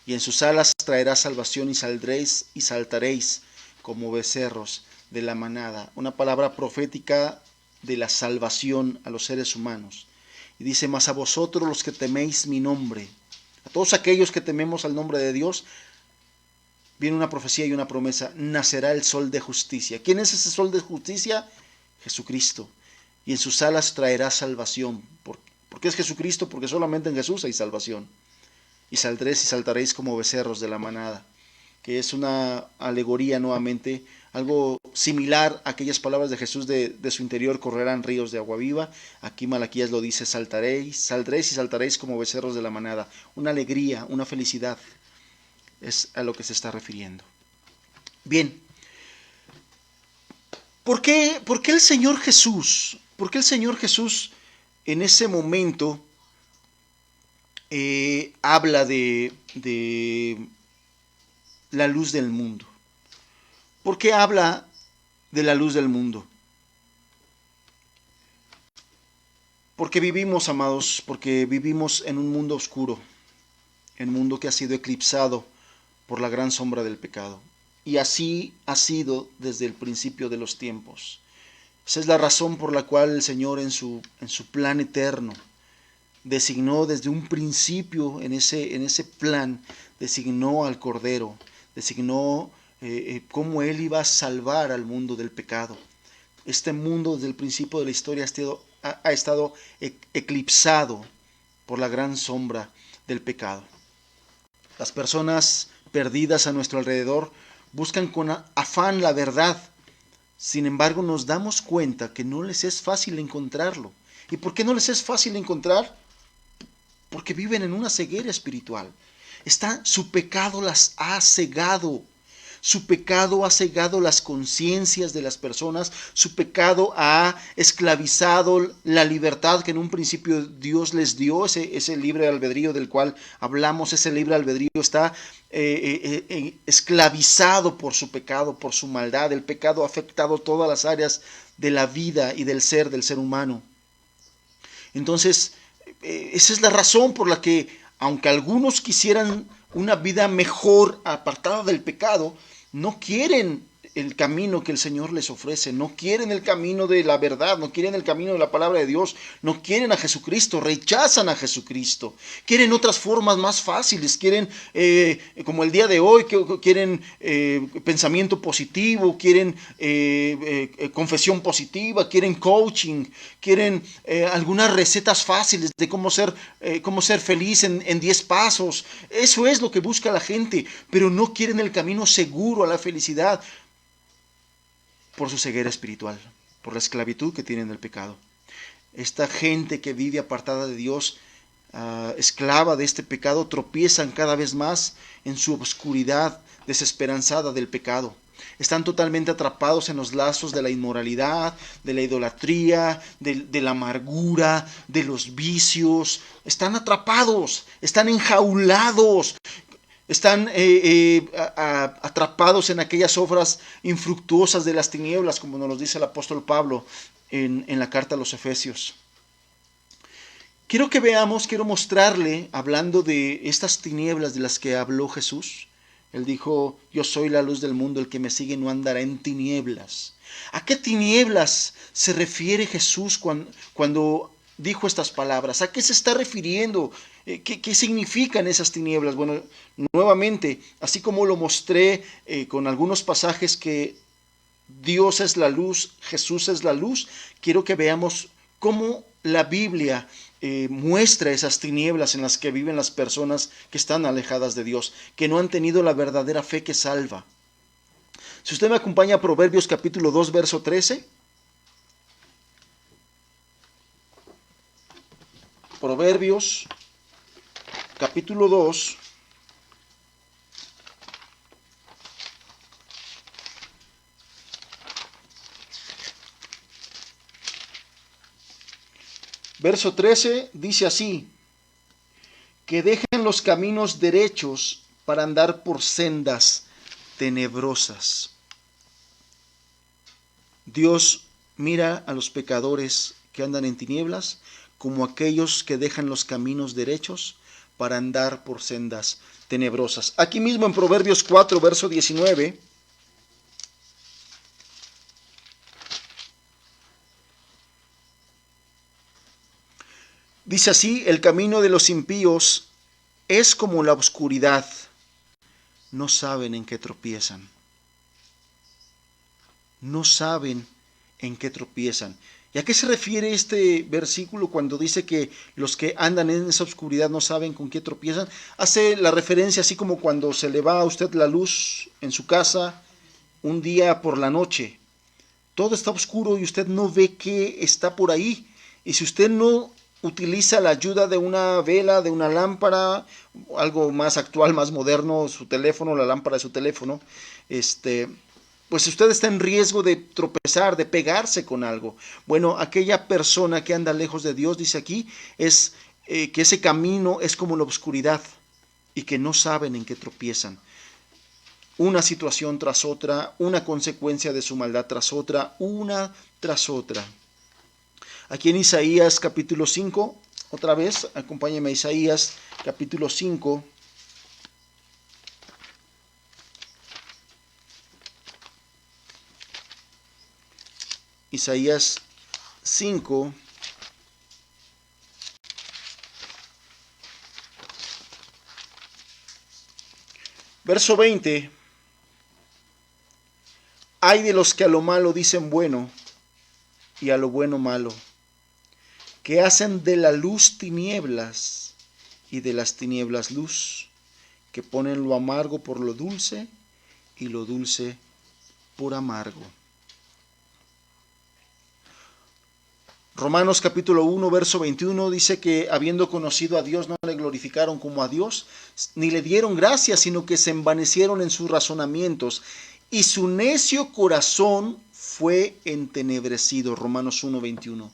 y en sus alas traerá salvación, y saldréis y saltaréis como becerros de la manada. Una palabra profética de la salvación a los seres humanos. Y dice: mas a vosotros los que teméis mi nombre, a todos aquellos que tememos al nombre de Dios, viene una profecía y una promesa: nacerá el sol de justicia. ¿Quién es ese sol de justicia? Jesucristo. Y en sus alas traerá salvación. ¿Por qué es Jesucristo? Porque solamente en Jesús hay salvación. Y saldréis y saltaréis como becerros de la manada, que es una alegoría nuevamente, algo similar a aquellas palabras de Jesús de su interior correrán ríos de agua viva. Aquí Malaquías lo dice: saldréis y saltaréis como becerros de la manada. Una alegría, una felicidad, es a lo que se está refiriendo. Bien, ¿por qué el Señor Jesús? ¿Por qué el Señor Jesús en ese momento habla de la luz del mundo? ¿Por qué habla de la luz del mundo? Porque vivimos, amados, porque vivimos en un mundo oscuro, en un mundo que ha sido eclipsado por la gran sombra del pecado. Y así ha sido desde el principio de los tiempos. Esa es la razón por la cual el Señor en su plan eterno designó desde un principio, en ese plan, designó al Cordero, designó cómo Él iba a salvar al mundo del pecado. Este mundo desde el principio de la historia ha estado eclipsado por la gran sombra del pecado. Las personas perdidas a nuestro alrededor buscan con afán la verdad. Sin embargo, nos damos cuenta que no les es fácil encontrarlo. ¿Y por qué no les es fácil encontrar? Porque viven en una ceguera espiritual. Su pecado las ha cegado. Su pecado ha cegado las conciencias de las personas. Su pecado ha esclavizado la libertad que en un principio Dios les dio. Ese libre albedrío del cual hablamos, ese libre albedrío está esclavizado por su pecado, por su maldad. El pecado ha afectado todas las áreas de la vida y del ser humano. Entonces, esa es la razón por la que, aunque algunos quisieran una vida mejor, apartada del pecado, no quieren el camino que el Señor les ofrece, no quieren el camino de la verdad, no quieren el camino de la palabra de Dios, no quieren a Jesucristo, rechazan a Jesucristo, quieren otras formas más fáciles, quieren, como el día de hoy, quieren pensamiento positivo, quieren confesión positiva, quieren coaching, quieren algunas recetas fáciles de cómo ser feliz en 10 pasos. Eso es lo que busca la gente, pero no quieren el camino seguro a la felicidad, por su ceguera espiritual, por la esclavitud que tienen del pecado. Esta gente que vive apartada de Dios, esclava de este pecado, tropiezan cada vez más en su oscuridad desesperanzada del pecado. Están totalmente atrapados en los lazos de la inmoralidad, de la idolatría, de la amargura, de los vicios. Están atrapados, están enjaulados, están atrapados en aquellas obras infructuosas de las tinieblas, como nos lo dice el apóstol Pablo en la carta a los Efesios. Quiero que veamos, quiero mostrarle, hablando de estas tinieblas de las que habló Jesús. Él dijo, yo soy la luz del mundo, el que me sigue no andará en tinieblas. ¿A qué tinieblas se refiere Jesús cuando dijo estas palabras? ¿A qué se está refiriendo? ¿Qué significan esas tinieblas? Bueno, nuevamente, así como lo mostré con algunos pasajes que Dios es la luz, Jesús es la luz, quiero que veamos cómo la Biblia muestra esas tinieblas en las que viven las personas que están alejadas de Dios, que no han tenido la verdadera fe que salva. Si usted me acompaña a Proverbios capítulo 2, verso 13. Proverbios capítulo 2. Verso 13 dice así, que dejen los caminos derechos para andar por sendas tenebrosas. Dios mira a los pecadores que andan en tinieblas como aquellos que dejan los caminos derechos para andar por sendas tenebrosas. Aquí mismo en Proverbios 4, verso 19, dice así, el camino de los impíos es como la oscuridad, no saben en qué tropiezan. No saben en qué tropiezan. ¿Y a qué se refiere este versículo cuando dice que los que andan en esa oscuridad no saben con qué tropiezan? Hace la referencia así como cuando se le va a usted la luz en su casa un día por la noche. Todo está oscuro y usted no ve qué está por ahí. Y si usted no utiliza la ayuda de una vela, de una lámpara, algo más actual, más moderno, su teléfono, la lámpara de su teléfono, pues usted está en riesgo de tropezar, de pegarse con algo. Bueno, aquella persona que anda lejos de Dios, dice aquí, es que ese camino es como la oscuridad y que no saben en qué tropiezan. Una situación tras otra, una consecuencia de su maldad tras otra, una tras otra. Aquí en Isaías capítulo 5, otra vez, acompáñenme a Isaías capítulo 5. Isaías 5, verso 20. Ay de los que a lo malo dicen bueno y a lo bueno malo, que hacen de la luz tinieblas y de las tinieblas luz, que ponen lo amargo por lo dulce y lo dulce por amargo. Romanos capítulo 1, verso 21 dice que habiendo conocido a Dios no le glorificaron como a Dios, ni le dieron gracias, sino que se envanecieron en sus razonamientos, y su necio corazón fue entenebrecido. Romanos 1, 21.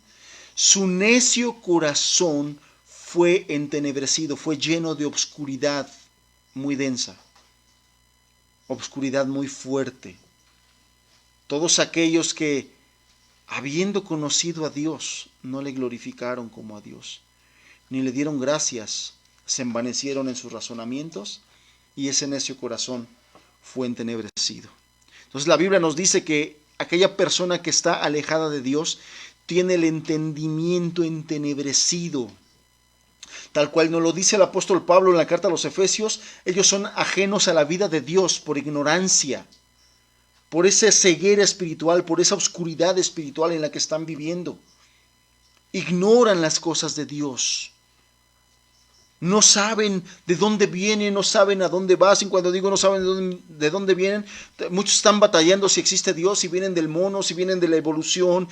Su necio corazón fue entenebrecido, fue lleno de obscuridad muy densa, obscuridad muy fuerte. Todos aquellos que, habiendo conocido a Dios, no le glorificaron como a Dios, ni le dieron gracias, se envanecieron en sus razonamientos, y ese necio corazón fue entenebrecido. Entonces la Biblia nos dice que aquella persona que está alejada de Dios tiene el entendimiento entenebrecido. Tal cual nos lo dice el apóstol Pablo en la carta a los Efesios, ellos son ajenos a la vida de Dios por ignorancia, por esa ceguera espiritual, por esa oscuridad espiritual en la que están viviendo. Ignoran las cosas de Dios. No saben de dónde vienen, no saben a dónde van. Cuando digo no saben de dónde vienen, muchos están batallando si existe Dios, si vienen del mono, si vienen de la evolución.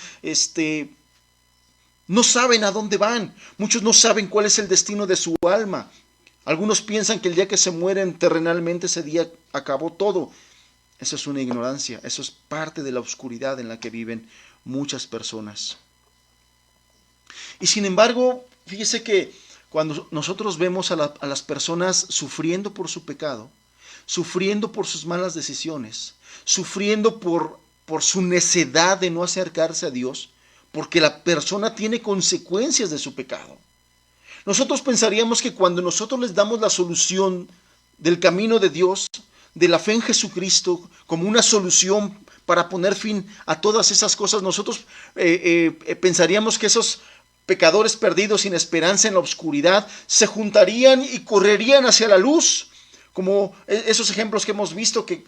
No saben a dónde van. Muchos no saben cuál es el destino de su alma. Algunos piensan que el día que se mueren terrenalmente, ese día acabó todo. Eso es una ignorancia, eso es parte de la oscuridad en la que viven muchas personas. Y sin embargo, fíjese que cuando nosotros vemos a las personas sufriendo por su pecado, sufriendo por sus malas decisiones, sufriendo por su necedad de no acercarse a Dios, porque la persona tiene consecuencias de su pecado. Nosotros pensaríamos que cuando nosotros les damos la solución del camino de Dios, de la fe en Jesucristo, como una solución para poner fin a todas esas cosas, nosotros pensaríamos que esos pecadores perdidos sin esperanza en la oscuridad se juntarían y correrían hacia la luz, como esos ejemplos que hemos visto que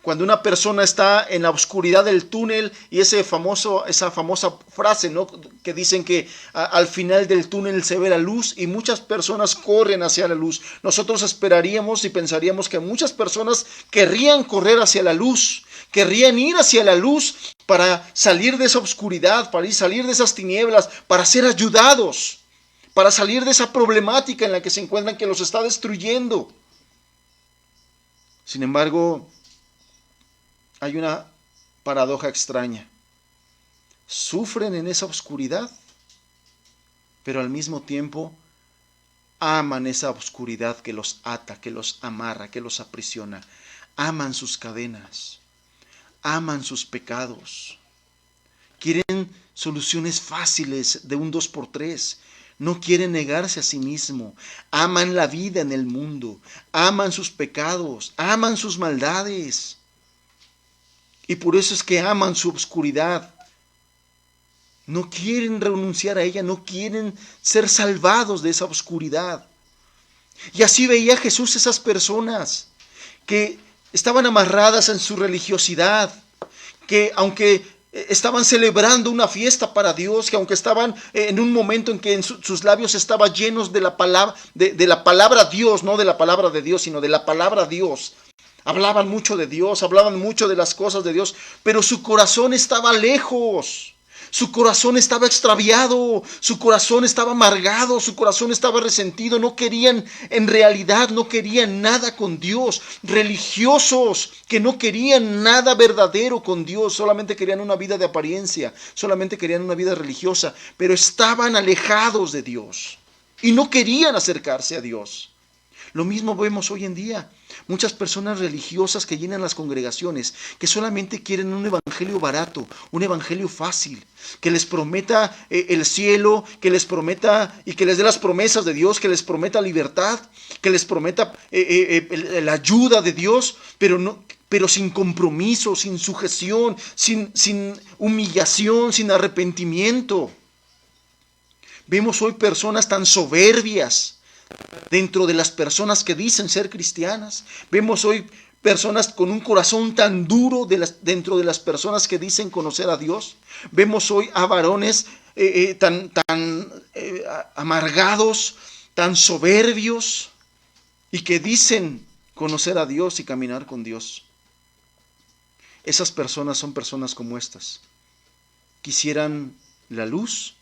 cuando una persona está en la oscuridad del túnel y esa famosa frase, ¿no?, que dicen que al final del túnel se ve la luz y muchas personas corren hacia la luz. Nosotros esperaríamos y pensaríamos que muchas personas querrían correr hacia la luz, querrían ir hacia la luz para salir de esa oscuridad, para salir de esas tinieblas, para ser ayudados, para salir de esa problemática en la que se encuentran que los está destruyendo. Sin embargo, hay una paradoja extraña. Sufren en esa oscuridad, pero al mismo tiempo aman esa oscuridad que los ata, que los amarra, que los aprisiona. Aman sus cadenas, aman sus pecados. Quieren soluciones fáciles de un 2x3. No quieren negarse a sí mismo. Aman la vida en el mundo, aman sus pecados, aman sus maldades. Y por eso es que aman su oscuridad. No quieren renunciar a ella, no quieren ser salvados de esa oscuridad. Y así veía Jesús esas personas que estaban amarradas en su religiosidad, que aunque estaban celebrando una fiesta para Dios, que aunque estaban en un momento en que en sus labios estaban llenos de la palabra, de la palabra Dios, no de la palabra de Dios, sino de la palabra Dios. Hablaban mucho de Dios, hablaban mucho de las cosas de Dios, pero su corazón estaba lejos. Su corazón estaba extraviado, su corazón estaba amargado, su corazón estaba resentido. No querían, en realidad, no querían nada con Dios. Religiosos que no querían nada verdadero con Dios, solamente querían una vida de apariencia, solamente querían una vida religiosa, pero estaban alejados de Dios y no querían acercarse a Dios. Lo mismo vemos hoy en día. Muchas personas religiosas que llenan las congregaciones, que solamente quieren un evangelio barato, un evangelio fácil, que les prometa el cielo, que les prometa y que les dé las promesas de Dios, que les prometa libertad, que les prometa la ayuda de Dios, pero sin compromiso, sin sujeción, sin humillación, sin arrepentimiento. Vemos hoy personas tan soberbias dentro de las personas que dicen ser cristianas. Vemos hoy personas con un corazón tan duro dentro de las personas que dicen conocer a Dios. Vemos hoy a varones tan amargados, tan soberbios y que dicen conocer a Dios y caminar con Dios. Esas personas son personas como estas. Quisieran la luz,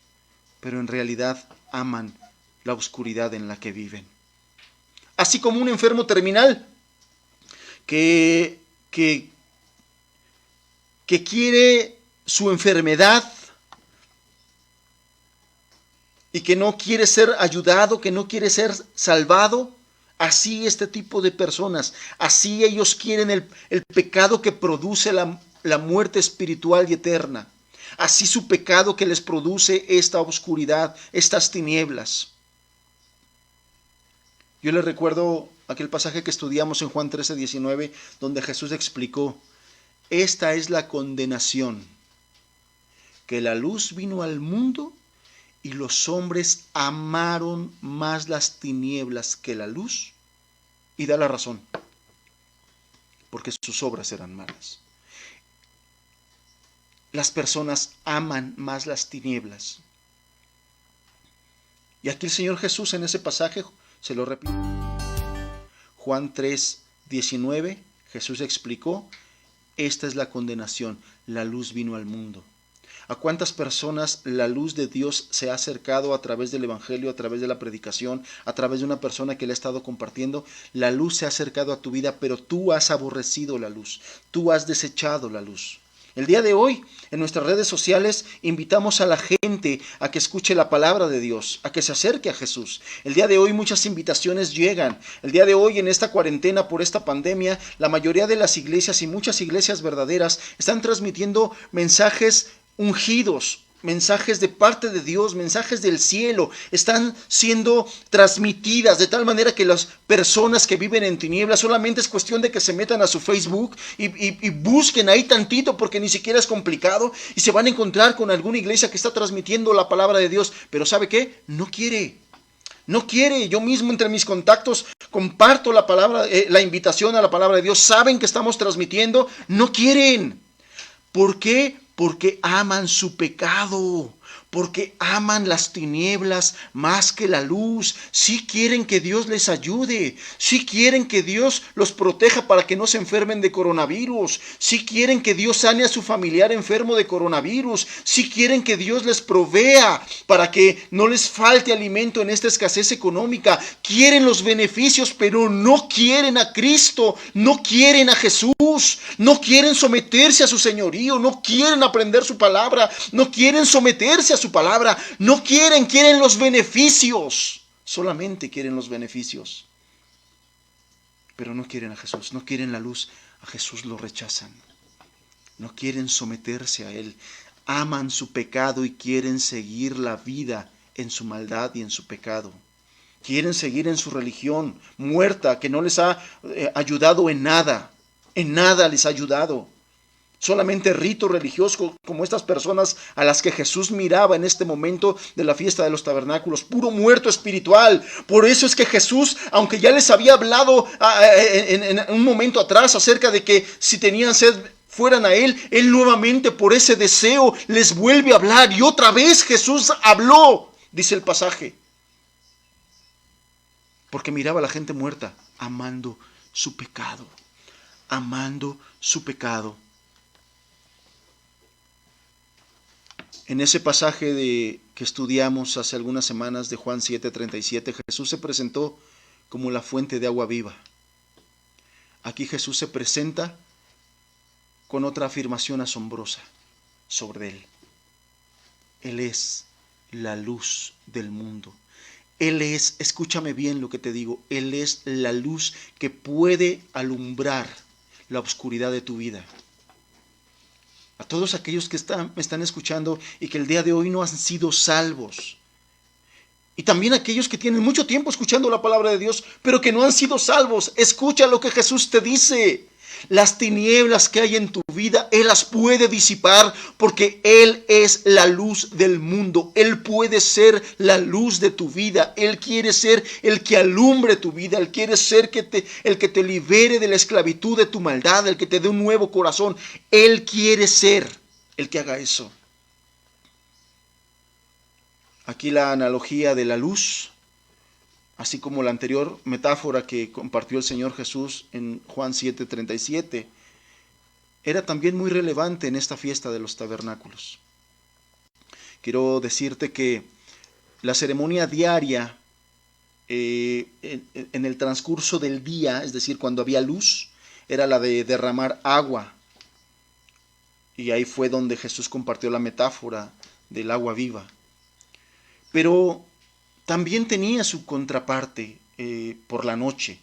pero en realidad aman la oscuridad en la que viven. Así como un enfermo terminal que quiere su enfermedad y que no quiere ser ayudado, que no quiere ser salvado. Así este tipo de personas, así ellos quieren el pecado que produce la muerte espiritual y eterna. Así su pecado que les produce esta oscuridad, estas tinieblas. Yo les recuerdo aquel pasaje que estudiamos en Juan 13:19, donde Jesús explicó: esta es la condenación, que la luz vino al mundo y los hombres amaron más las tinieblas que la luz. Y da la razón, porque sus obras eran malas. Las personas aman más las tinieblas. Y aquí el Señor Jesús en ese pasaje se lo repito. Juan 3:19, Jesús explicó: esta es la condenación, la luz vino al mundo. ¿A cuántas personas la luz de Dios se ha acercado a través del Evangelio, a través de la predicación, a través de una persona que le ha estado compartiendo? La luz se ha acercado a tu vida, pero tú has aborrecido la luz, tú has desechado la luz. El día de hoy, en nuestras redes sociales, invitamos a la gente a que escuche la palabra de Dios, a que se acerque a Jesús. El día de hoy muchas invitaciones llegan. El día de hoy, en esta cuarentena por esta pandemia, la mayoría de las iglesias y muchas iglesias verdaderas están transmitiendo mensajes ungidos, mensajes de parte de Dios, mensajes del cielo, están siendo transmitidas de tal manera que las personas que viven en tinieblas solamente es cuestión de que se metan a su Facebook y busquen ahí tantito, porque ni siquiera es complicado, y se van a encontrar con alguna iglesia que está transmitiendo la palabra de Dios, pero ¿sabe qué? No quiere. Yo mismo entre mis contactos comparto la palabra, la invitación a la palabra de Dios, saben que estamos transmitiendo, no quieren. ¿Por qué? Porque aman su pecado, porque aman las tinieblas más que la luz. Sí quieren que Dios les ayude, sí quieren que Dios los proteja para que no se enfermen de coronavirus, sí quieren que Dios sane a su familiar enfermo de coronavirus, sí quieren que Dios les provea para que no les falte alimento en esta escasez económica. Quieren los beneficios, pero no quieren a Cristo, no quieren a Jesús, no quieren someterse a su señorío, no quieren aprender su palabra, no quieren someterse a su palabra, no quieren los beneficios, solamente quieren los beneficios, pero no quieren a Jesús, no quieren la luz, a Jesús lo rechazan, no quieren someterse a Él, aman su pecado y quieren seguir la vida en su maldad y en su pecado. Quieren seguir en su religión muerta que no les ha ayudado en nada les ha ayudado. Solamente ritos religiosos como estas personas a las que Jesús miraba en este momento de la fiesta de los tabernáculos, puro muerto espiritual. Por eso es que Jesús, aunque ya les había hablado en un momento atrás acerca de que si tenían sed fueran a Él, Él nuevamente por ese deseo les vuelve a hablar. Y otra vez Jesús habló, dice el pasaje, porque miraba a la gente muerta, amando su pecado, amando su pecado. En ese pasaje que estudiamos hace algunas semanas de Juan 7:37, Jesús se presentó como la fuente de agua viva. Aquí Jesús se presenta con otra afirmación asombrosa sobre Él. Él es la luz del mundo. Él es, escúchame bien lo que te digo, Él es la luz que puede alumbrar la oscuridad de tu vida. A todos aquellos que me están escuchando y que el día de hoy no han sido salvos. Y también aquellos que tienen mucho tiempo escuchando la palabra de Dios, pero que no han sido salvos. Escucha lo que Jesús te dice. Las tinieblas que hay en tu vida, Él las puede disipar porque Él es la luz del mundo. Él puede ser la luz de tu vida. Él quiere ser el que alumbre tu vida. Él quiere ser el que te libere de la esclavitud de tu maldad, el que te dé un nuevo corazón. Él quiere ser el que haga eso. Aquí la analogía de la luz, así como la anterior metáfora que compartió el Señor Jesús en Juan 7:37, era también muy relevante en esta fiesta de los tabernáculos. Quiero decirte que la ceremonia diaria en el transcurso del día, es decir, cuando había luz, era la de derramar agua. Y ahí fue donde Jesús compartió la metáfora del agua viva. Pero también tenía su contraparte por la noche,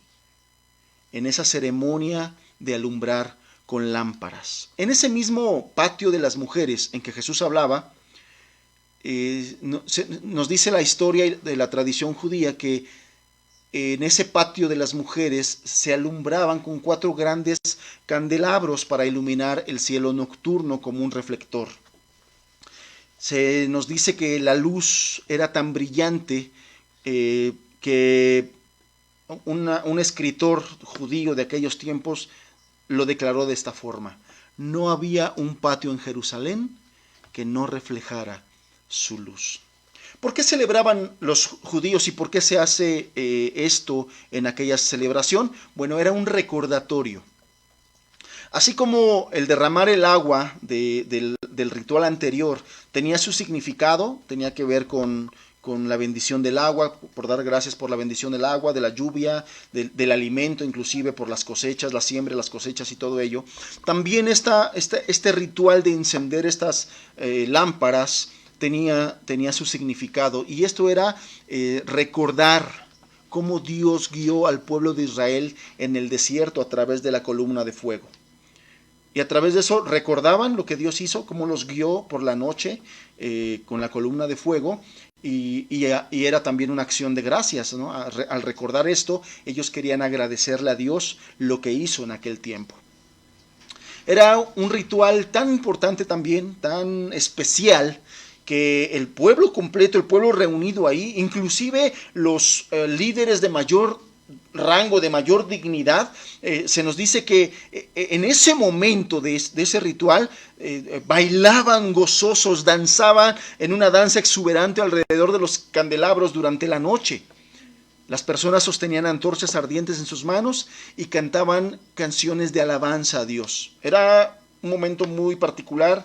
en esa ceremonia de alumbrar con lámparas. En ese mismo patio de las mujeres en que Jesús hablaba, nos dice la historia de la tradición judía que en ese patio de las mujeres se alumbraban con 4 grandes candelabros para iluminar el cielo nocturno como un reflector. Se nos dice que la luz era tan brillante que un escritor judío de aquellos tiempos lo declaró de esta forma: no había un patio en Jerusalén que no reflejara su luz. ¿Por qué celebraban los judíos y por qué se hace esto en aquella celebración? Bueno, era un recordatorio. Así como el derramar el agua de del ritual anterior tenía su significado, tenía que ver con la bendición del agua, por dar gracias por la bendición del agua, de la lluvia, del alimento, inclusive por las cosechas, la siembra, las cosechas y todo ello. También este ritual de encender estas lámparas tenía su significado, y esto era recordar cómo Dios guió al pueblo de Israel en el desierto a través de la columna de fuego. Y a través de eso recordaban lo que Dios hizo, cómo los guió por la noche con la columna de fuego, y era también una acción de gracias, ¿no? Al recordar esto, ellos querían agradecerle a Dios lo que hizo en aquel tiempo. Era un ritual tan importante también, tan especial, que el pueblo completo, el pueblo reunido ahí, inclusive los líderes de mayor rango, de mayor dignidad, se nos dice que en ese momento de ese ritual bailaban gozosos, danzaban en una danza exuberante alrededor de los candelabros durante la noche. Las personas sostenían antorchas ardientes en sus manos y cantaban canciones de alabanza a Dios. Era un momento muy particular,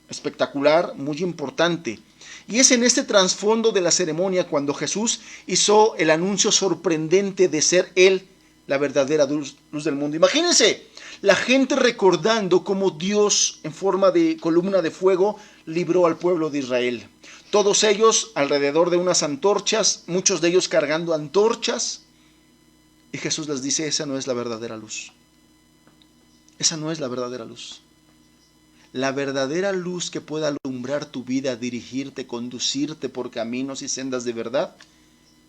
espectacular, muy importante. Y es en este trasfondo de la ceremonia cuando Jesús hizo el anuncio sorprendente de ser Él la verdadera luz del mundo. Imagínense, la gente recordando cómo Dios, en forma de columna de fuego, libró al pueblo de Israel. Todos ellos alrededor de unas antorchas, muchos de ellos cargando antorchas. Y Jesús les dice, esa no es la verdadera luz. Esa no es la verdadera luz. La verdadera luz que pueda alumbrar tu vida, dirigirte, conducirte por caminos y sendas de verdad,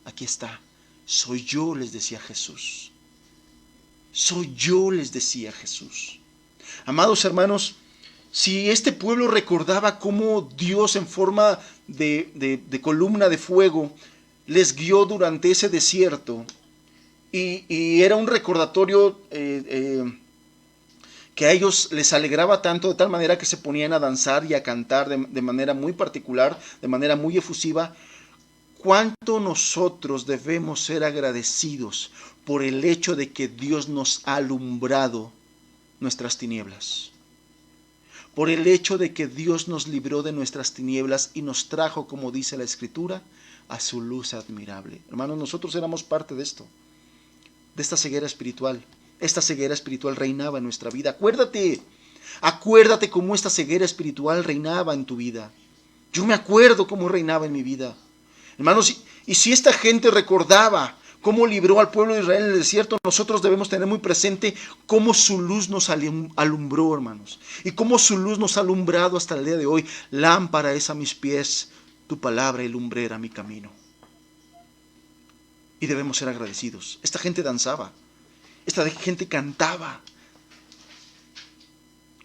aquí está. Soy yo, les decía Jesús. Soy yo, les decía Jesús. Amados hermanos, si este pueblo recordaba cómo Dios en forma de columna de fuego les guió durante ese desierto, y era un recordatorio que a ellos les alegraba tanto, de tal manera que se ponían a danzar y a cantar de manera muy particular, de manera muy efusiva. ¿Cuánto nosotros debemos ser agradecidos por el hecho de que Dios nos ha alumbrado nuestras tinieblas? Por el hecho de que Dios nos libró de nuestras tinieblas y nos trajo, como dice la Escritura, a su luz admirable. Hermanos, nosotros éramos parte de esto, de esta ceguera espiritual. Esta ceguera espiritual reinaba en nuestra vida. Acuérdate cómo esta ceguera espiritual reinaba en tu vida. Yo me acuerdo cómo reinaba en mi vida. Hermanos, y si esta gente recordaba cómo libró al pueblo de Israel en el desierto, nosotros debemos tener muy presente cómo su luz nos alumbró, hermanos. Y cómo su luz nos ha alumbrado hasta el día de hoy. Lámpara es a mis pies, tu palabra y lumbrera mi camino. Y debemos ser agradecidos. Esta gente danzaba. Esta gente cantaba.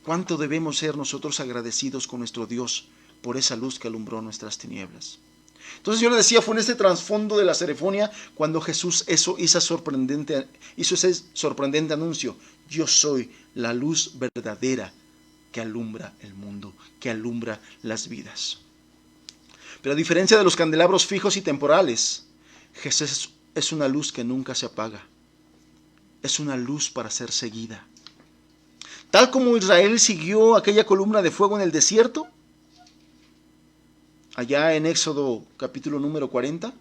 ¿Cuánto debemos ser nosotros agradecidos con nuestro Dios por esa luz que alumbró nuestras tinieblas? Entonces yo le decía, fue en este trasfondo de la ceremonia cuando Jesús hizo ese sorprendente anuncio. Yo soy la luz verdadera que alumbra el mundo, que alumbra las vidas. Pero a diferencia de los candelabros fijos y temporales, Jesús es una luz que nunca se apaga. Es una luz para ser seguida. Tal como Israel siguió aquella columna de fuego en el desierto, allá en Éxodo capítulo número 40,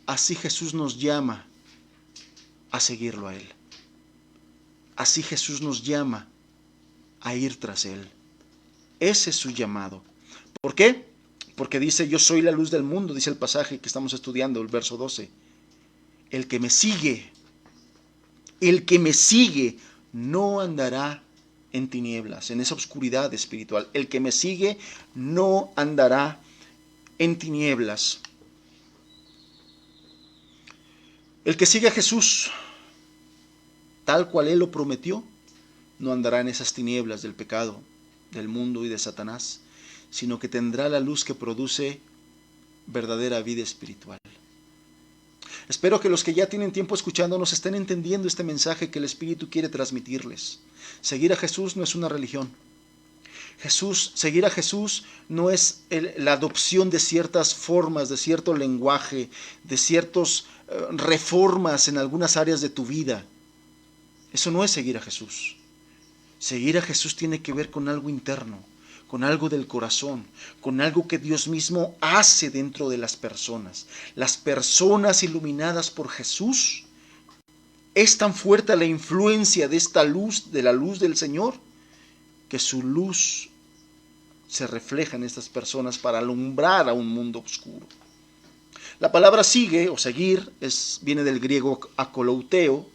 así Jesús nos llama a seguirlo a Él. Así Jesús nos llama a ir tras Él. Ese es su llamado. ¿Por qué? Porque dice, yo soy la luz del mundo, dice el pasaje que estamos estudiando, el verso 12. El que me sigue no andará en tinieblas, en esa oscuridad espiritual. El que me sigue no andará en tinieblas. El que sigue a Jesús, tal cual Él lo prometió, no andará en esas tinieblas del pecado, del mundo y de Satanás, sino que tendrá la luz que produce verdadera vida espiritual. Espero que los que ya tienen tiempo escuchándonos estén entendiendo este mensaje que el Espíritu quiere transmitirles. Seguir a Jesús no es una religión. Seguir a Jesús no es la adopción de ciertas formas, de cierto lenguaje, de ciertas reformas en algunas áreas de tu vida. Eso no es seguir a Jesús. Seguir a Jesús tiene que ver con algo interno, con algo del corazón, con algo que Dios mismo hace dentro de las personas. Las personas iluminadas por Jesús, es tan fuerte la influencia de esta luz, de la luz del Señor, que su luz se refleja en estas personas para alumbrar a un mundo oscuro. La palabra sigue o seguir viene del griego akolouteo,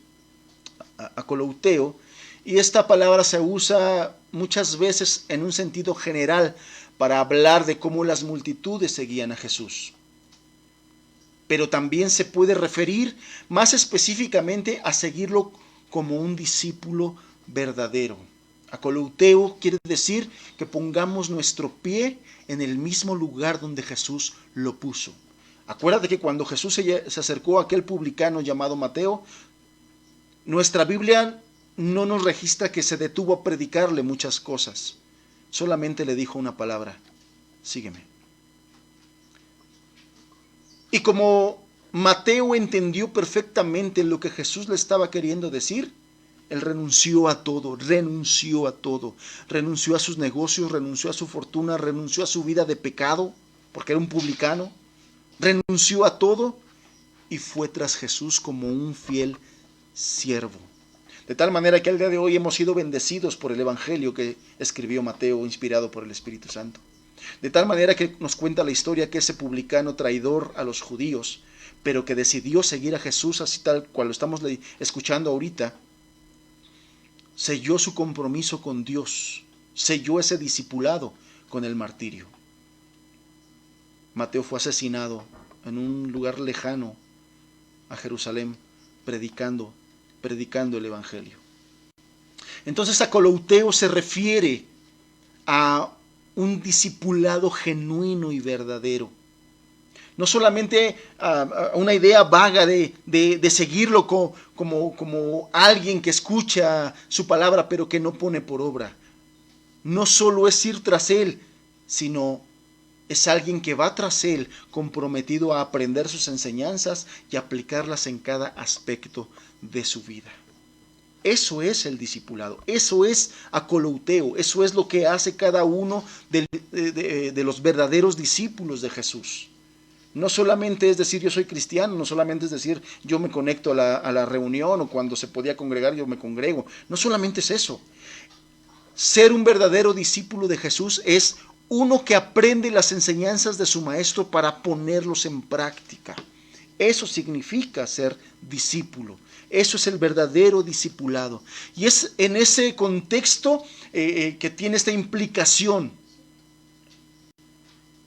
y esta palabra se usa muchas veces en un sentido general para hablar de cómo las multitudes seguían a Jesús. Pero también se puede referir más específicamente a seguirlo como un discípulo verdadero. Akolouteo quiere decir que pongamos nuestro pie en el mismo lugar donde Jesús lo puso. Acuérdate que cuando Jesús se acercó a aquel publicano llamado Mateo, nuestra Biblia no nos registra que se detuvo a predicarle muchas cosas. Solamente le dijo una palabra: sígueme. Y como Mateo entendió perfectamente lo que Jesús le estaba queriendo decir, él renunció a todo, renunció a sus negocios, renunció a su fortuna, renunció a su vida de pecado, porque era un publicano, renunció a todo y fue tras Jesús como un fiel siervo. De tal manera que al día de hoy hemos sido bendecidos por el Evangelio que escribió Mateo, inspirado por el Espíritu Santo. De tal manera que nos cuenta la historia que ese publicano traidor a los judíos, pero que decidió seguir a Jesús así tal cual lo estamos escuchando ahorita, selló su compromiso con Dios, selló ese discipulado con el martirio. Mateo fue asesinado en un lugar lejano a Jerusalén, predicando el Evangelio. Entonces akolouteo se refiere a un discipulado genuino y verdadero. No solamente a una idea vaga de seguirlo como alguien que escucha su palabra pero que no pone por obra. No solo es ir tras él, sino es alguien que va tras él comprometido a aprender sus enseñanzas y aplicarlas en cada aspecto de su vida. Eso es el discipulado, eso es akolouteo, eso es lo que hace cada uno de los verdaderos discípulos de Jesús. No solamente es decir yo soy cristiano, no solamente es decir yo me conecto a la reunión o cuando se podía congregar yo me congrego. No solamente es eso. Ser un verdadero discípulo de Jesús es uno que aprende las enseñanzas de su maestro para ponerlos en práctica. Eso significa ser discípulo. Eso es el verdadero discipulado. Y es en ese contexto que tiene esta implicación.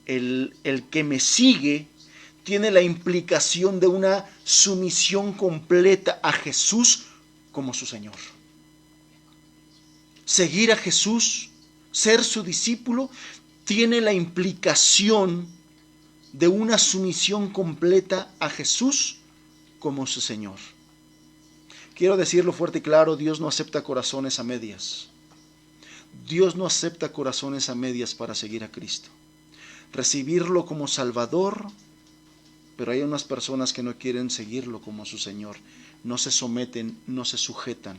El que me sigue tiene la implicación de una sumisión completa a Jesús como su Señor. Seguir a Jesús, ser su discípulo, tiene la implicación de una sumisión completa a Jesús como su Señor. Quiero decirlo fuerte y claro, Dios no acepta corazones a medias. Dios no acepta corazones a medias para seguir a Cristo. Recibirlo como Salvador, pero hay unas personas que no quieren seguirlo como su Señor. No se someten, no se sujetan.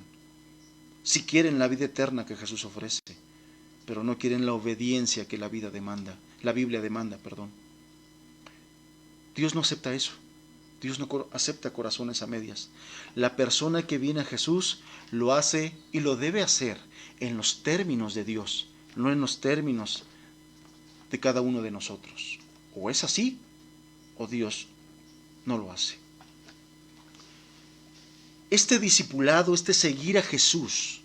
Sí quieren la vida eterna que Jesús ofrece, pero no quieren la obediencia que la Biblia demanda. Dios no acepta eso. Dios no acepta corazones a medias. La persona que viene a Jesús lo hace y lo debe hacer en los términos de Dios, no en los términos de cada uno de nosotros. O es así, o Dios no lo hace. Este discipulado, este seguir a Jesús,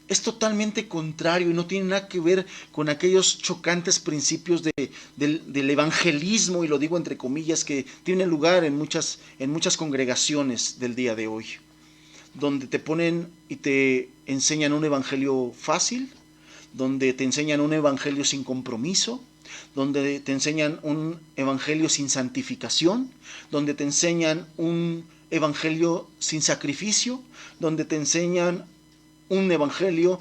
es totalmente contrario y no tiene nada que ver con aquellos chocantes principios del evangelismo, y lo digo entre comillas, que tienen lugar en muchas congregaciones del día de hoy, donde te ponen y te enseñan un evangelio fácil, donde te enseñan un evangelio sin compromiso, donde te enseñan un evangelio sin santificación, donde te enseñan un evangelio sin sacrificio, donde te enseñan un evangelio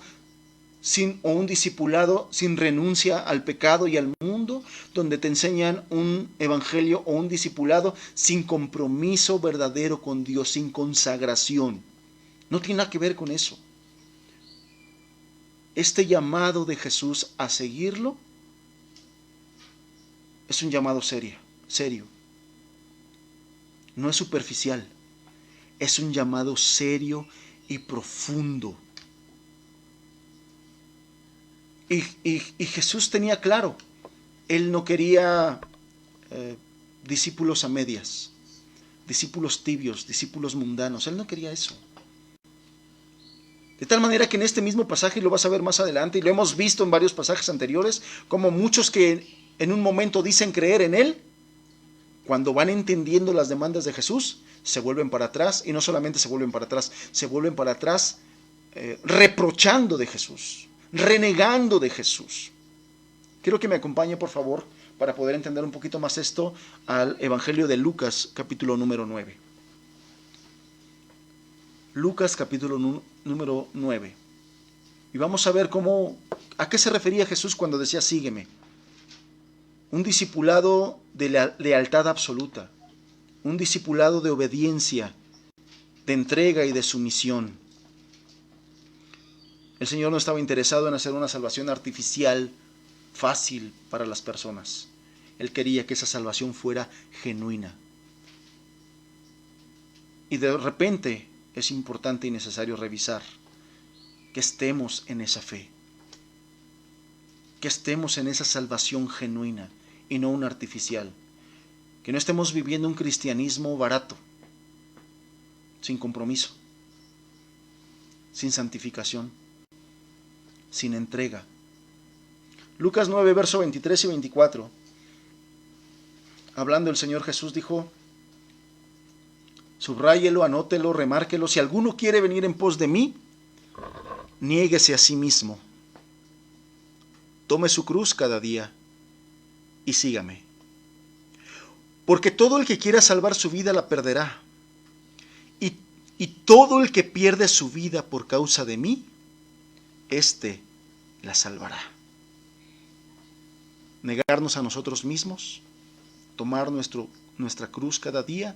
o un discipulado sin renuncia al pecado y al mundo, donde te enseñan un evangelio o un discipulado sin compromiso verdadero con Dios, sin consagración. No tiene nada que ver con eso. este llamado de Jesús a seguirlo es un llamado serio. No es superficial, es un llamado serio y profundo. Y Jesús tenía claro, Él no quería discípulos a medias, discípulos tibios, discípulos mundanos. Él no quería eso. De tal manera que en este mismo pasaje, y lo vas a ver más adelante, y lo hemos visto en varios pasajes anteriores, como muchos que en un momento dicen creer en Él, cuando van entendiendo las demandas de Jesús, se vuelven para atrás, y no solamente se vuelven para atrás reprochando de Jesús, renegando de Jesús. Quiero que me acompañe, por favor, para poder entender un poquito más esto, al Evangelio de Lucas, capítulo número 9. Lucas, capítulo número 9. Y vamos a ver a qué se refería Jesús cuando decía sígueme. Un discipulado de lealtad absoluta, un discipulado de obediencia, de entrega y de sumisión. El Señor no estaba interesado en hacer una salvación artificial, fácil para las personas. Él quería que esa salvación fuera genuina. Y de repente es importante y necesario revisar que estemos en esa fe, que estemos en esa salvación genuina y no una artificial, que no estemos viviendo un cristianismo barato, sin compromiso, sin santificación, sin entrega. Lucas 9, verso 23 y 24, hablando el Señor Jesús dijo, subráyelo, anótelo, remárquelo, si alguno quiere venir en pos de mí, niéguese a sí mismo, tome su cruz cada día y sígame. Porque todo el que quiera salvar su vida la perderá, y todo el que pierde su vida por causa de mí, éste la salvará. Negarnos a nosotros mismos, tomar nuestra cruz cada día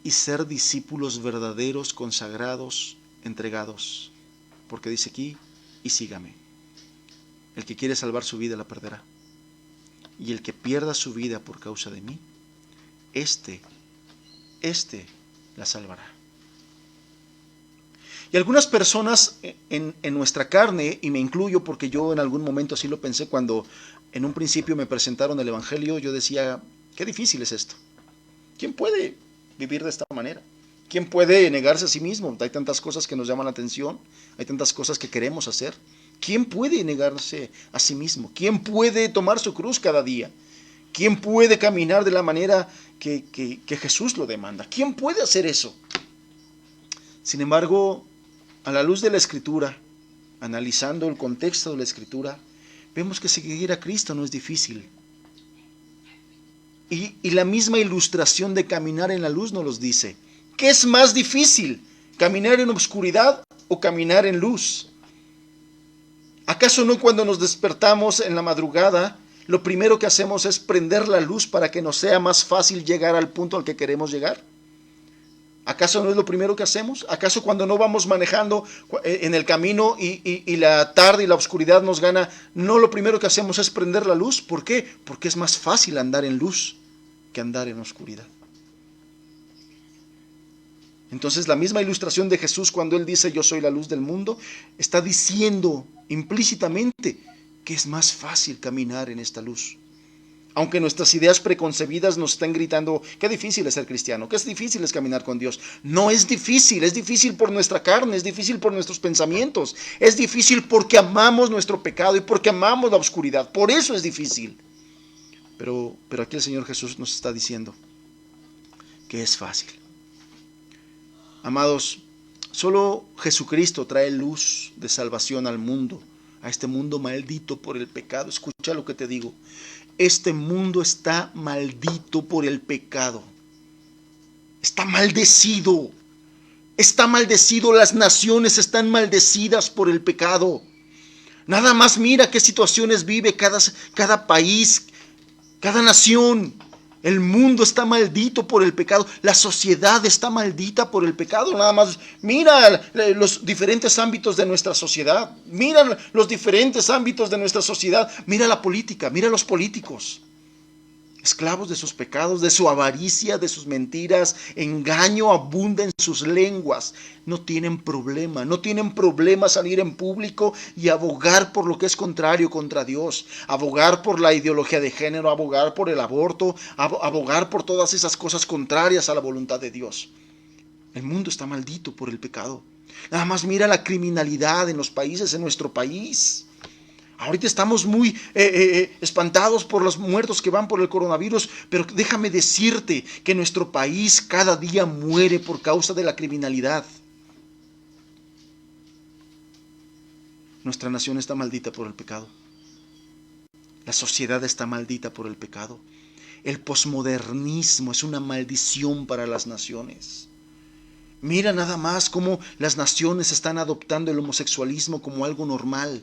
y ser discípulos verdaderos, consagrados, entregados. Porque dice aquí, y sígame. El que quiere salvar su vida la perderá. Y el que pierda su vida por causa de mí, este la salvará. Y algunas personas en nuestra carne, y me incluyo porque yo en algún momento así lo pensé cuando en un principio me presentaron el Evangelio, yo decía, qué difícil es esto. ¿Quién puede vivir de esta manera? ¿Quién puede negarse a sí mismo? Hay tantas cosas que nos llaman la atención, hay tantas cosas que queremos hacer. ¿Quién puede negarse a sí mismo? ¿Quién puede tomar su cruz cada día? ¿Quién puede caminar de la manera que Jesús lo demanda? ¿Quién puede hacer eso? Sin embargo, a la luz de la Escritura, analizando el contexto de la Escritura, vemos que seguir a Cristo no es difícil. Y la misma ilustración de caminar en la luz nos los dice. ¿Qué es más difícil? ¿Caminar en oscuridad o caminar en luz? ¿Acaso no cuando nos despertamos en la madrugada, lo primero que hacemos es prender la luz para que nos sea más fácil llegar al punto al que queremos llegar? ¿Acaso no es lo primero que hacemos? ¿Acaso cuando no vamos manejando en el camino y la tarde y la oscuridad nos gana, no lo primero que hacemos es prender la luz? ¿Por qué? Porque es más fácil andar en luz que andar en oscuridad. Entonces la misma ilustración de Jesús cuando Él dice yo soy la luz del mundo, está diciendo implícitamente que es más fácil caminar en esta luz. Aunque nuestras ideas preconcebidas nos estén gritando, qué difícil es ser cristiano, qué difícil es caminar con Dios. No es difícil por nuestra carne, es difícil por nuestros pensamientos, es difícil porque amamos nuestro pecado y porque amamos la oscuridad, por eso es difícil. Pero aquí el Señor Jesús nos está diciendo que es fácil. Amados, solo Jesucristo trae luz de salvación al mundo, a este mundo maldito por el pecado. Escucha lo que te digo. Este mundo está maldito por el pecado. Está maldecido. Está maldecido. Las naciones están maldecidas por el pecado. Nada más mira qué situaciones vive cada país, cada nación. El mundo está maldito por el pecado. La sociedad está maldita por el pecado. Nada más mira los diferentes ámbitos de nuestra sociedad. Mira los diferentes ámbitos de nuestra sociedad. Mira la política, mira los políticos. Esclavos de sus pecados, de su avaricia, de sus mentiras, engaño abunda en sus lenguas. No tienen problema salir en público y abogar por lo que es contrario contra Dios, abogar por la ideología de género, abogar por el aborto, abogar por todas esas cosas contrarias a la voluntad de Dios. El mundo está maldito por el pecado. Nada más mira la criminalidad en los países, en nuestro país. Ahorita estamos muy espantados por los muertos que van por el coronavirus, pero déjame decirte que nuestro país cada día muere por causa de la criminalidad. Nuestra nación está maldita por el pecado. La sociedad está maldita por el pecado. El posmodernismo es una maldición para las naciones. Mira nada más cómo las naciones están adoptando el homosexualismo como algo normal.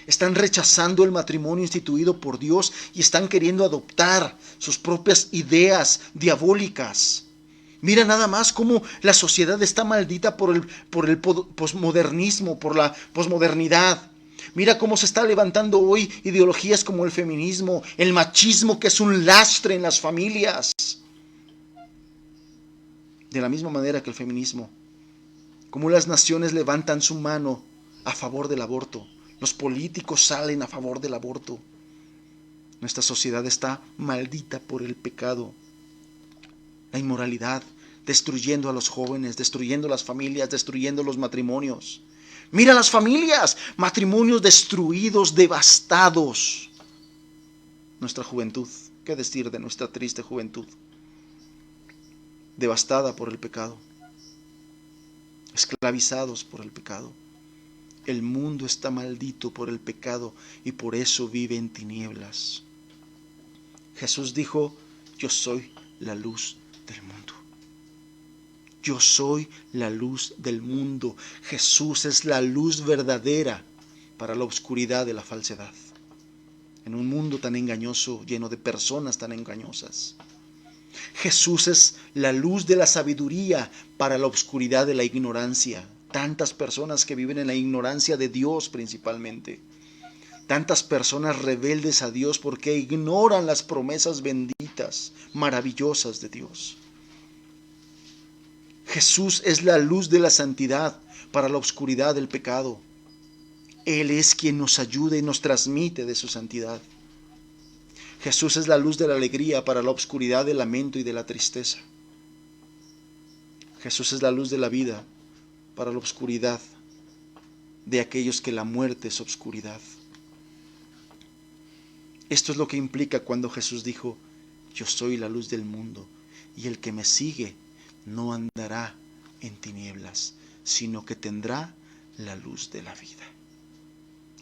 Están rechazando el matrimonio instituido por Dios y están queriendo adoptar sus propias ideas diabólicas. Mira nada más cómo la sociedad está maldita por el posmodernismo, por la posmodernidad. Mira cómo se está levantando hoy ideologías como el feminismo, el machismo, que es un lastre en las familias. De la misma manera que el feminismo, cómo las naciones levantan su mano a favor del aborto. Los políticos salen a favor del aborto. Nuestra sociedad está maldita por el pecado, la inmoralidad, destruyendo a los jóvenes, destruyendo las familias, destruyendo los matrimonios. Mira las familias, matrimonios destruidos, devastados. Nuestra juventud, ¿qué decir de nuestra triste juventud? Devastada por el pecado, esclavizados por el pecado. El mundo está maldito por el pecado y por eso vive en tinieblas. Jesús dijo, yo soy la luz del mundo. Yo soy la luz del mundo. Jesús es la luz verdadera para la oscuridad de la falsedad. En un mundo tan engañoso, lleno de personas tan engañosas. Jesús es la luz de la sabiduría para la oscuridad de la ignorancia. Tantas personas que viven en la ignorancia de Dios principalmente. Tantas personas rebeldes a Dios porque ignoran las promesas benditas, maravillosas de Dios. Jesús es la luz de la santidad para la oscuridad del pecado. Él es quien nos ayuda y nos transmite de su santidad. Jesús es la luz de la alegría para la oscuridad del lamento y de la tristeza. Jesús es la luz de la vida para la oscuridad de aquellos que la muerte es oscuridad. Esto es lo que implica cuando Jesús dijo, yo soy la luz del mundo, y el que me sigue no andará en tinieblas, sino que tendrá la luz de la vida.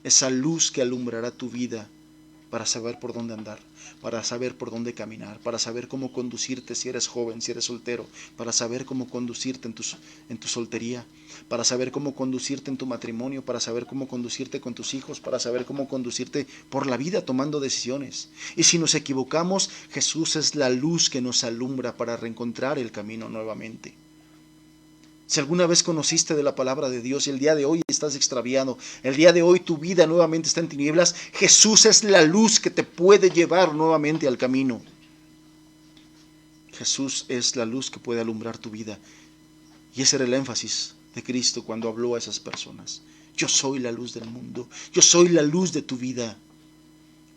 Esa luz que alumbrará tu vida para saber por dónde andar, para saber por dónde caminar, para saber cómo conducirte si eres joven, si eres soltero, para saber cómo conducirte en tu soltería, para saber cómo conducirte en tu matrimonio, para saber cómo conducirte con tus hijos, para saber cómo conducirte por la vida tomando decisiones. Y si nos equivocamos, Jesús es la luz que nos alumbra para reencontrar el camino nuevamente. Si alguna vez conociste de la palabra de Dios y el día de hoy estás extraviado, el día de hoy tu vida nuevamente está en tinieblas, Jesús es la luz que te puede llevar nuevamente al camino. Jesús es la luz que puede alumbrar tu vida. Y ese era el énfasis de Cristo cuando habló a esas personas. Yo soy la luz del mundo, yo soy la luz de tu vida,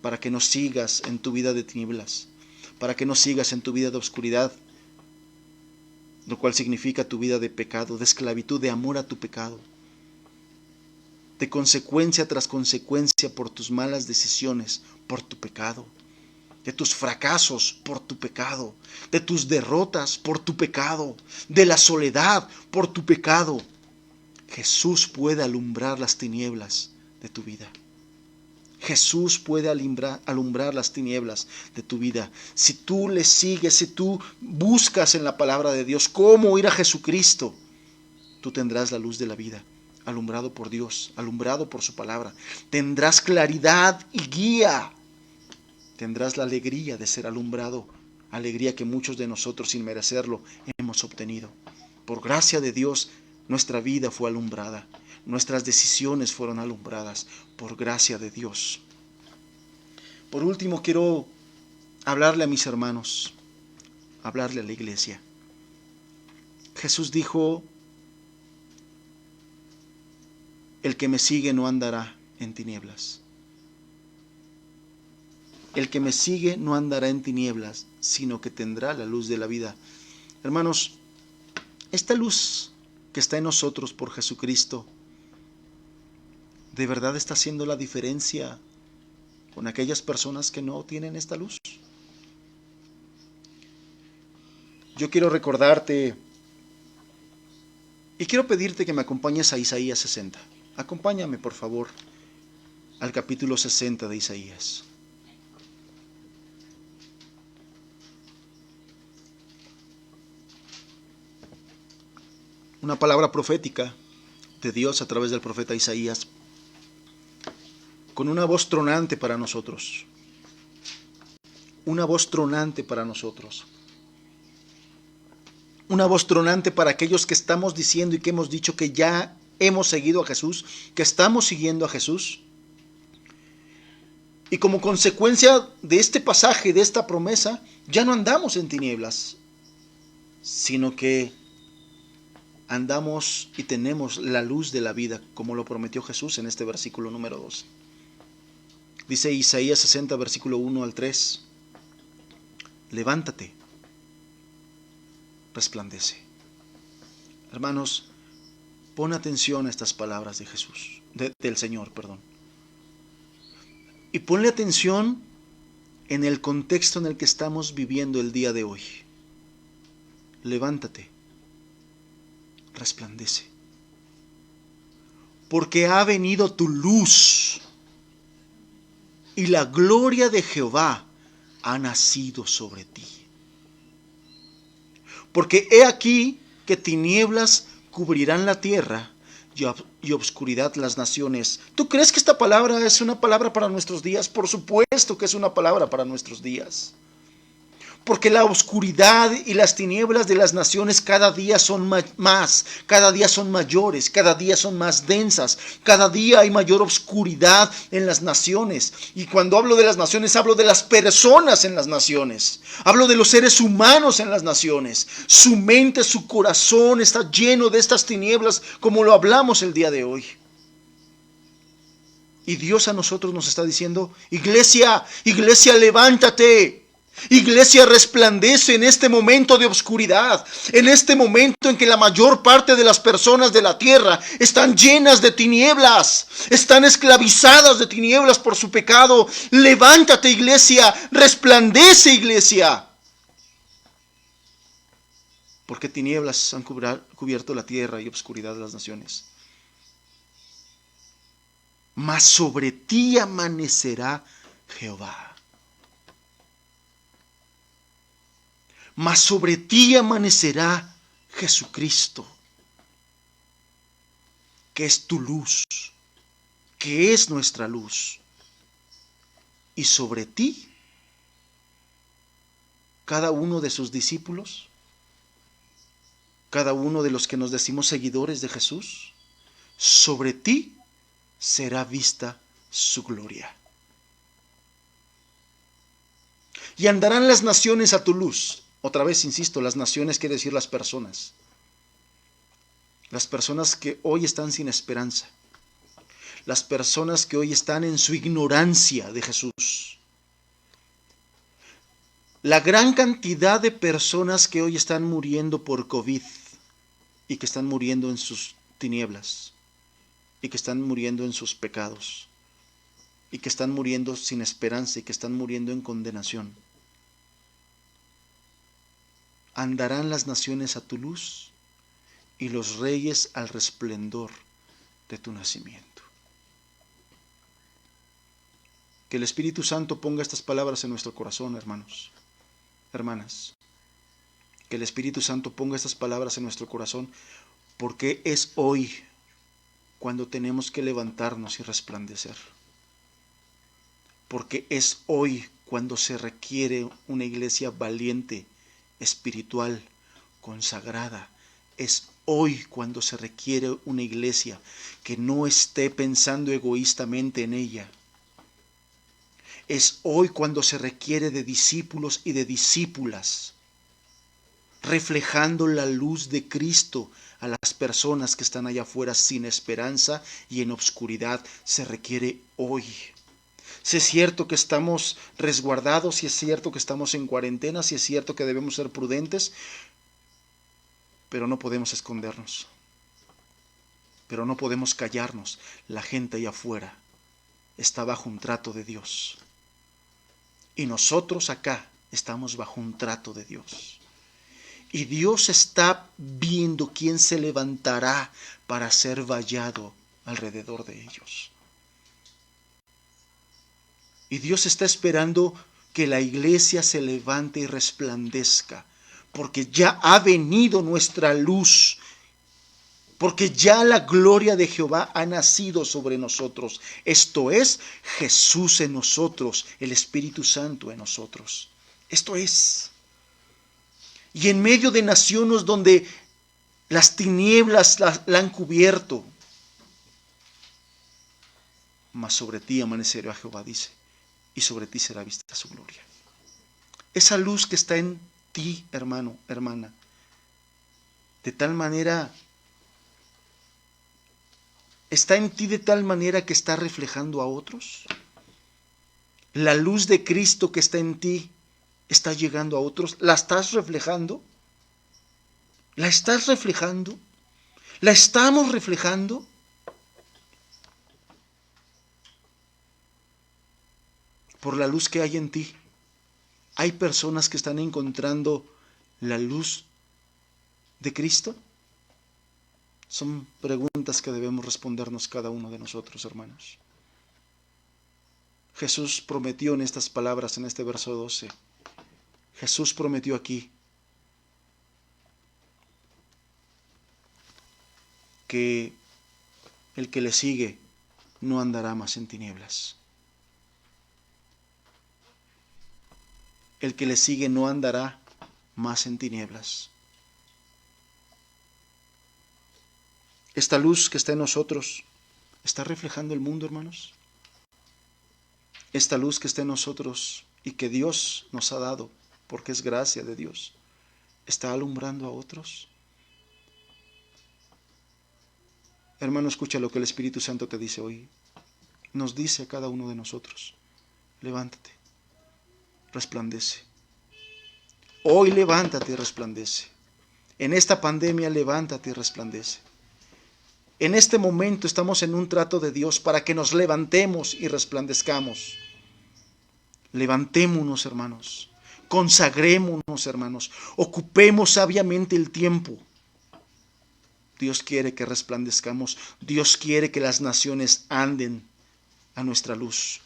para que no sigas en tu vida de tinieblas, para que no sigas en tu vida de oscuridad, lo cual significa tu vida de pecado, de esclavitud, de amor a tu pecado, de consecuencia tras consecuencia por tus malas decisiones, por tu pecado, de tus fracasos por tu pecado, de tus derrotas por tu pecado, de la soledad por tu pecado. Jesús puede alumbrar las tinieblas de tu vida. Jesús puede alumbrar las tinieblas de tu vida. Si tú le sigues, si tú buscas en la palabra de Dios cómo ir a Jesucristo, tú tendrás la luz de la vida, alumbrado por Dios, alumbrado por su palabra. Tendrás claridad y guía. Tendrás la alegría de ser alumbrado alegría que muchos de nosotros sin merecerlo hemos obtenido. Por gracia de Dios, nuestra vida fue alumbrada, nuestras decisiones fueron alumbradas, por gracia de Dios. Por último, quiero hablarle a mis hermanos, hablarle a la iglesia. Jesús dijo: el que me sigue no andará en tinieblas. El que me sigue no andará en tinieblas, sino que tendrá la luz de la vida. Hermanos, esta luz que está en nosotros por Jesucristo, ¿de verdad está haciendo la diferencia con aquellas personas que no tienen esta luz? Yo quiero recordarte y quiero pedirte que me acompañes a Isaías 60. Acompáñame, por favor, al capítulo 60 de Isaías. Una palabra profética de Dios a través del profeta Isaías, con una voz tronante para nosotros. Una voz tronante para nosotros. Una voz tronante para aquellos que estamos diciendo y que hemos dicho que ya hemos seguido a Jesús, que estamos siguiendo a Jesús. Y como consecuencia de este pasaje, de esta promesa, ya no andamos en tinieblas, sino que andamos y tenemos la luz de la vida, como lo prometió Jesús en este versículo número 2. Dice Isaías 60, versículo 1 al 3. Levántate, resplandece. Hermanos, pon atención a estas palabras de Jesús, del Señor, perdón. Y ponle atención en el contexto en el que estamos viviendo el día de hoy. Levántate, resplandece, porque ha venido tu luz y la gloria de Jehová ha nacido sobre ti. Porque he aquí que tinieblas cubrirán la tierra y obscuridad las naciones. ¿Tú crees que esta palabra es una palabra para nuestros días? Por supuesto que es una palabra para nuestros días. Porque la oscuridad y las tinieblas de las naciones cada día son más, cada día son mayores, cada día son más densas, cada día hay mayor oscuridad en las naciones. Y cuando hablo de las naciones, hablo de las personas en las naciones. Hablo de los seres humanos en las naciones. Su mente, su corazón está lleno de estas tinieblas, como lo hablamos el día de hoy. Y Dios a nosotros nos está diciendo: iglesia, iglesia, levántate. Iglesia, resplandece en este momento de oscuridad, en este momento en que la mayor parte de las personas de la tierra están llenas de tinieblas, están esclavizadas de tinieblas por su pecado. Levántate, iglesia, resplandece, iglesia. Porque tinieblas han cubierto la tierra y oscuridad de las naciones. Mas sobre ti amanecerá Jehová. Mas sobre ti amanecerá Jesucristo, que es tu luz, que es nuestra luz. Y sobre ti, cada uno de sus discípulos, cada uno de los que nos decimos seguidores de Jesús, sobre ti será vista su gloria. Y andarán las naciones a tu luz. Otra vez insisto, las naciones quiere decir las personas. Las personas que hoy están sin esperanza. Las personas que hoy están en su ignorancia de Jesús. La gran cantidad de personas que hoy están muriendo por COVID y que están muriendo en sus tinieblas y que están muriendo en sus pecados y que están muriendo sin esperanza y que están muriendo en condenación. Andarán las naciones a tu luz y los reyes al resplendor de tu nacimiento. Que el Espíritu Santo ponga estas palabras en nuestro corazón, hermanos, hermanas. Que el Espíritu Santo ponga estas palabras en nuestro corazón, porque es hoy cuando tenemos que levantarnos y resplandecer. Porque es hoy cuando se requiere una iglesia valiente, espiritual, consagrada. Es hoy cuando se requiere una iglesia que no esté pensando egoístamente en ella. Es hoy cuando se requiere de discípulos y de discípulas, reflejando la luz de Cristo a las personas que están allá afuera sin esperanza y en obscuridad. Se requiere hoy. Si es cierto que estamos resguardados, si es cierto que estamos en cuarentena, si es cierto que debemos ser prudentes, pero no podemos escondernos, pero no podemos callarnos. La gente allá afuera está bajo un trato de Dios y nosotros acá estamos bajo un trato de Dios. Y Dios está viendo quién se levantará para ser vallado alrededor de ellos. Y Dios está esperando que la iglesia se levante y resplandezca, porque ya ha venido nuestra luz, porque ya la gloria de Jehová ha nacido sobre nosotros. Esto es, Jesús en nosotros, el Espíritu Santo en nosotros. Esto es. Y en medio de naciones donde las tinieblas la han cubierto, mas sobre ti amanecerá Jehová, dice, y sobre ti será vista su gloria. Esa luz que está en ti, hermano, hermana, de tal manera, está en ti de tal manera que está reflejando a otros. La luz de Cristo que está en ti está llegando a otros. ¿La estás reflejando? ¿La estás reflejando? ¿La estamos reflejando? Por la luz que hay en ti, ¿hay personas que están encontrando la luz de Cristo? Son preguntas que debemos respondernos cada uno de nosotros, hermanos. Jesús prometió en estas palabras, en este verso 12. Jesús prometió aquí que el que le sigue no andará más en tinieblas. El que le sigue no andará más en tinieblas. Esta luz que está en nosotros está reflejando el mundo, hermanos. Esta luz que está en nosotros y que Dios nos ha dado, porque es gracia de Dios, está alumbrando a otros. Hermano, escucha lo que el Espíritu Santo te dice hoy. Nos dice a cada uno de nosotros: levántate, resplandece. Hoy levántate y resplandece. En esta pandemia levántate y resplandece. En este momento estamos en un trato de Dios para que nos levantemos y resplandezcamos. Levantémonos, hermanos. Consagrémonos, hermanos. Ocupemos sabiamente el tiempo. Dios quiere que resplandezcamos. Dios quiere que las naciones anden a nuestra luz.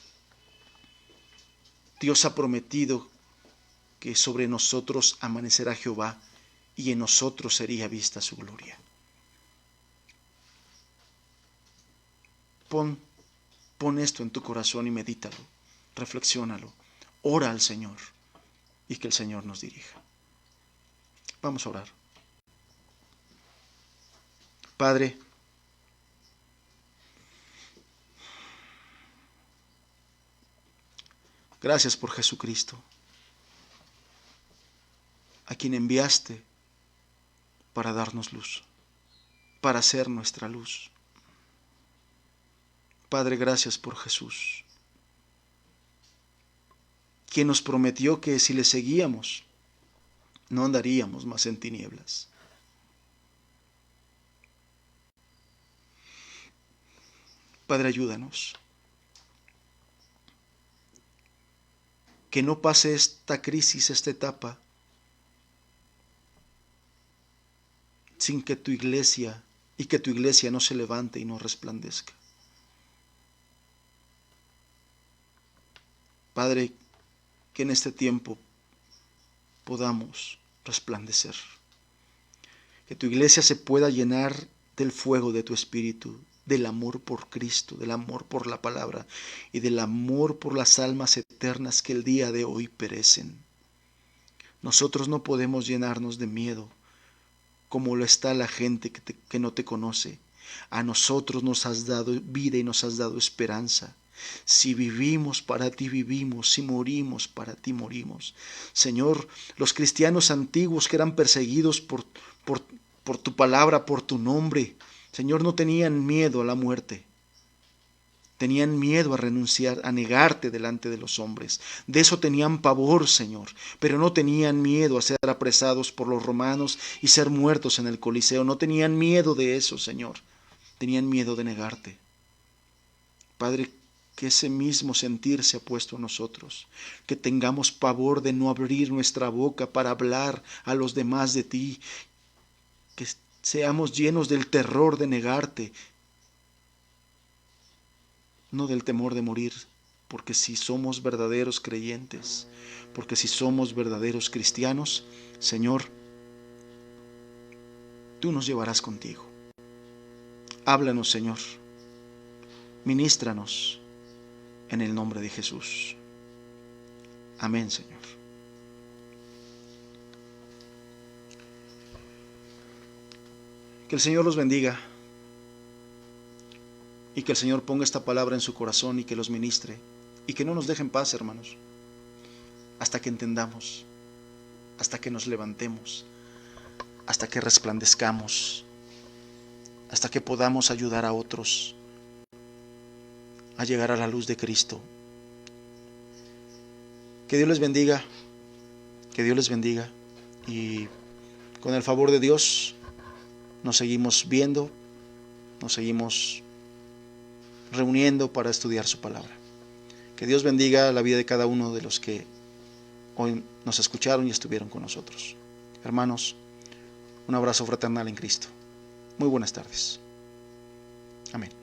Dios ha prometido que sobre nosotros amanecerá Jehová y en nosotros sería vista su gloria. Pon esto en tu corazón y medítalo, reflexiónalo, ora al Señor y que el Señor nos dirija. Vamos a orar. Padre, gracias por Jesucristo, a quien enviaste para darnos luz, para ser nuestra luz. Padre, gracias por Jesús, quien nos prometió que si le seguíamos, no andaríamos más en tinieblas. Padre, ayúdanos. Que no pase esta crisis, esta etapa, sin que tu iglesia y que tu iglesia no se levante y no resplandezca. Padre, que en este tiempo podamos resplandecer. Que tu iglesia se pueda llenar del fuego de tu Espíritu del amor por Cristo, del amor por la palabra y del amor por las almas eternas que el día de hoy perecen. Nosotros no podemos llenarnos de miedo como lo está la gente que no te conoce. A nosotros nos has dado vida y nos has dado esperanza. Si vivimos, para ti vivimos. Si morimos, para ti morimos. Señor, los cristianos antiguos que eran perseguidos por tu palabra, por tu nombre, Señor, no tenían miedo a la muerte. Tenían miedo a renunciar, a negarte delante de los hombres. De eso tenían pavor, Señor. Pero no tenían miedo a ser apresados por los romanos y ser muertos en el Coliseo. No tenían miedo de eso, Señor. Tenían miedo de negarte. Padre, que ese mismo sentir se ha puesto a nosotros. Que tengamos pavor de no abrir nuestra boca para hablar a los demás de ti. Que seamos llenos del terror de negarte, no del temor de morir, porque si somos verdaderos creyentes, porque si somos verdaderos cristianos, Señor, tú nos llevarás contigo. Háblanos, Señor, ministranos en el nombre de Jesús. Amén, Señor. Que el Señor los bendiga y que el Señor ponga esta palabra en su corazón y que los ministre y que no nos deje en paz, hermanos, hasta que entendamos, hasta que nos levantemos, hasta que resplandezcamos, hasta que podamos ayudar a otros a llegar a la luz de Cristo. Que Dios les bendiga, que Dios les bendiga, y con el favor de Dios nos seguimos viendo, nos seguimos reuniendo para estudiar su palabra. Que Dios bendiga la vida de cada uno de los que hoy nos escucharon y estuvieron con nosotros. Hermanos, un abrazo fraternal en Cristo. Muy buenas tardes. Amén.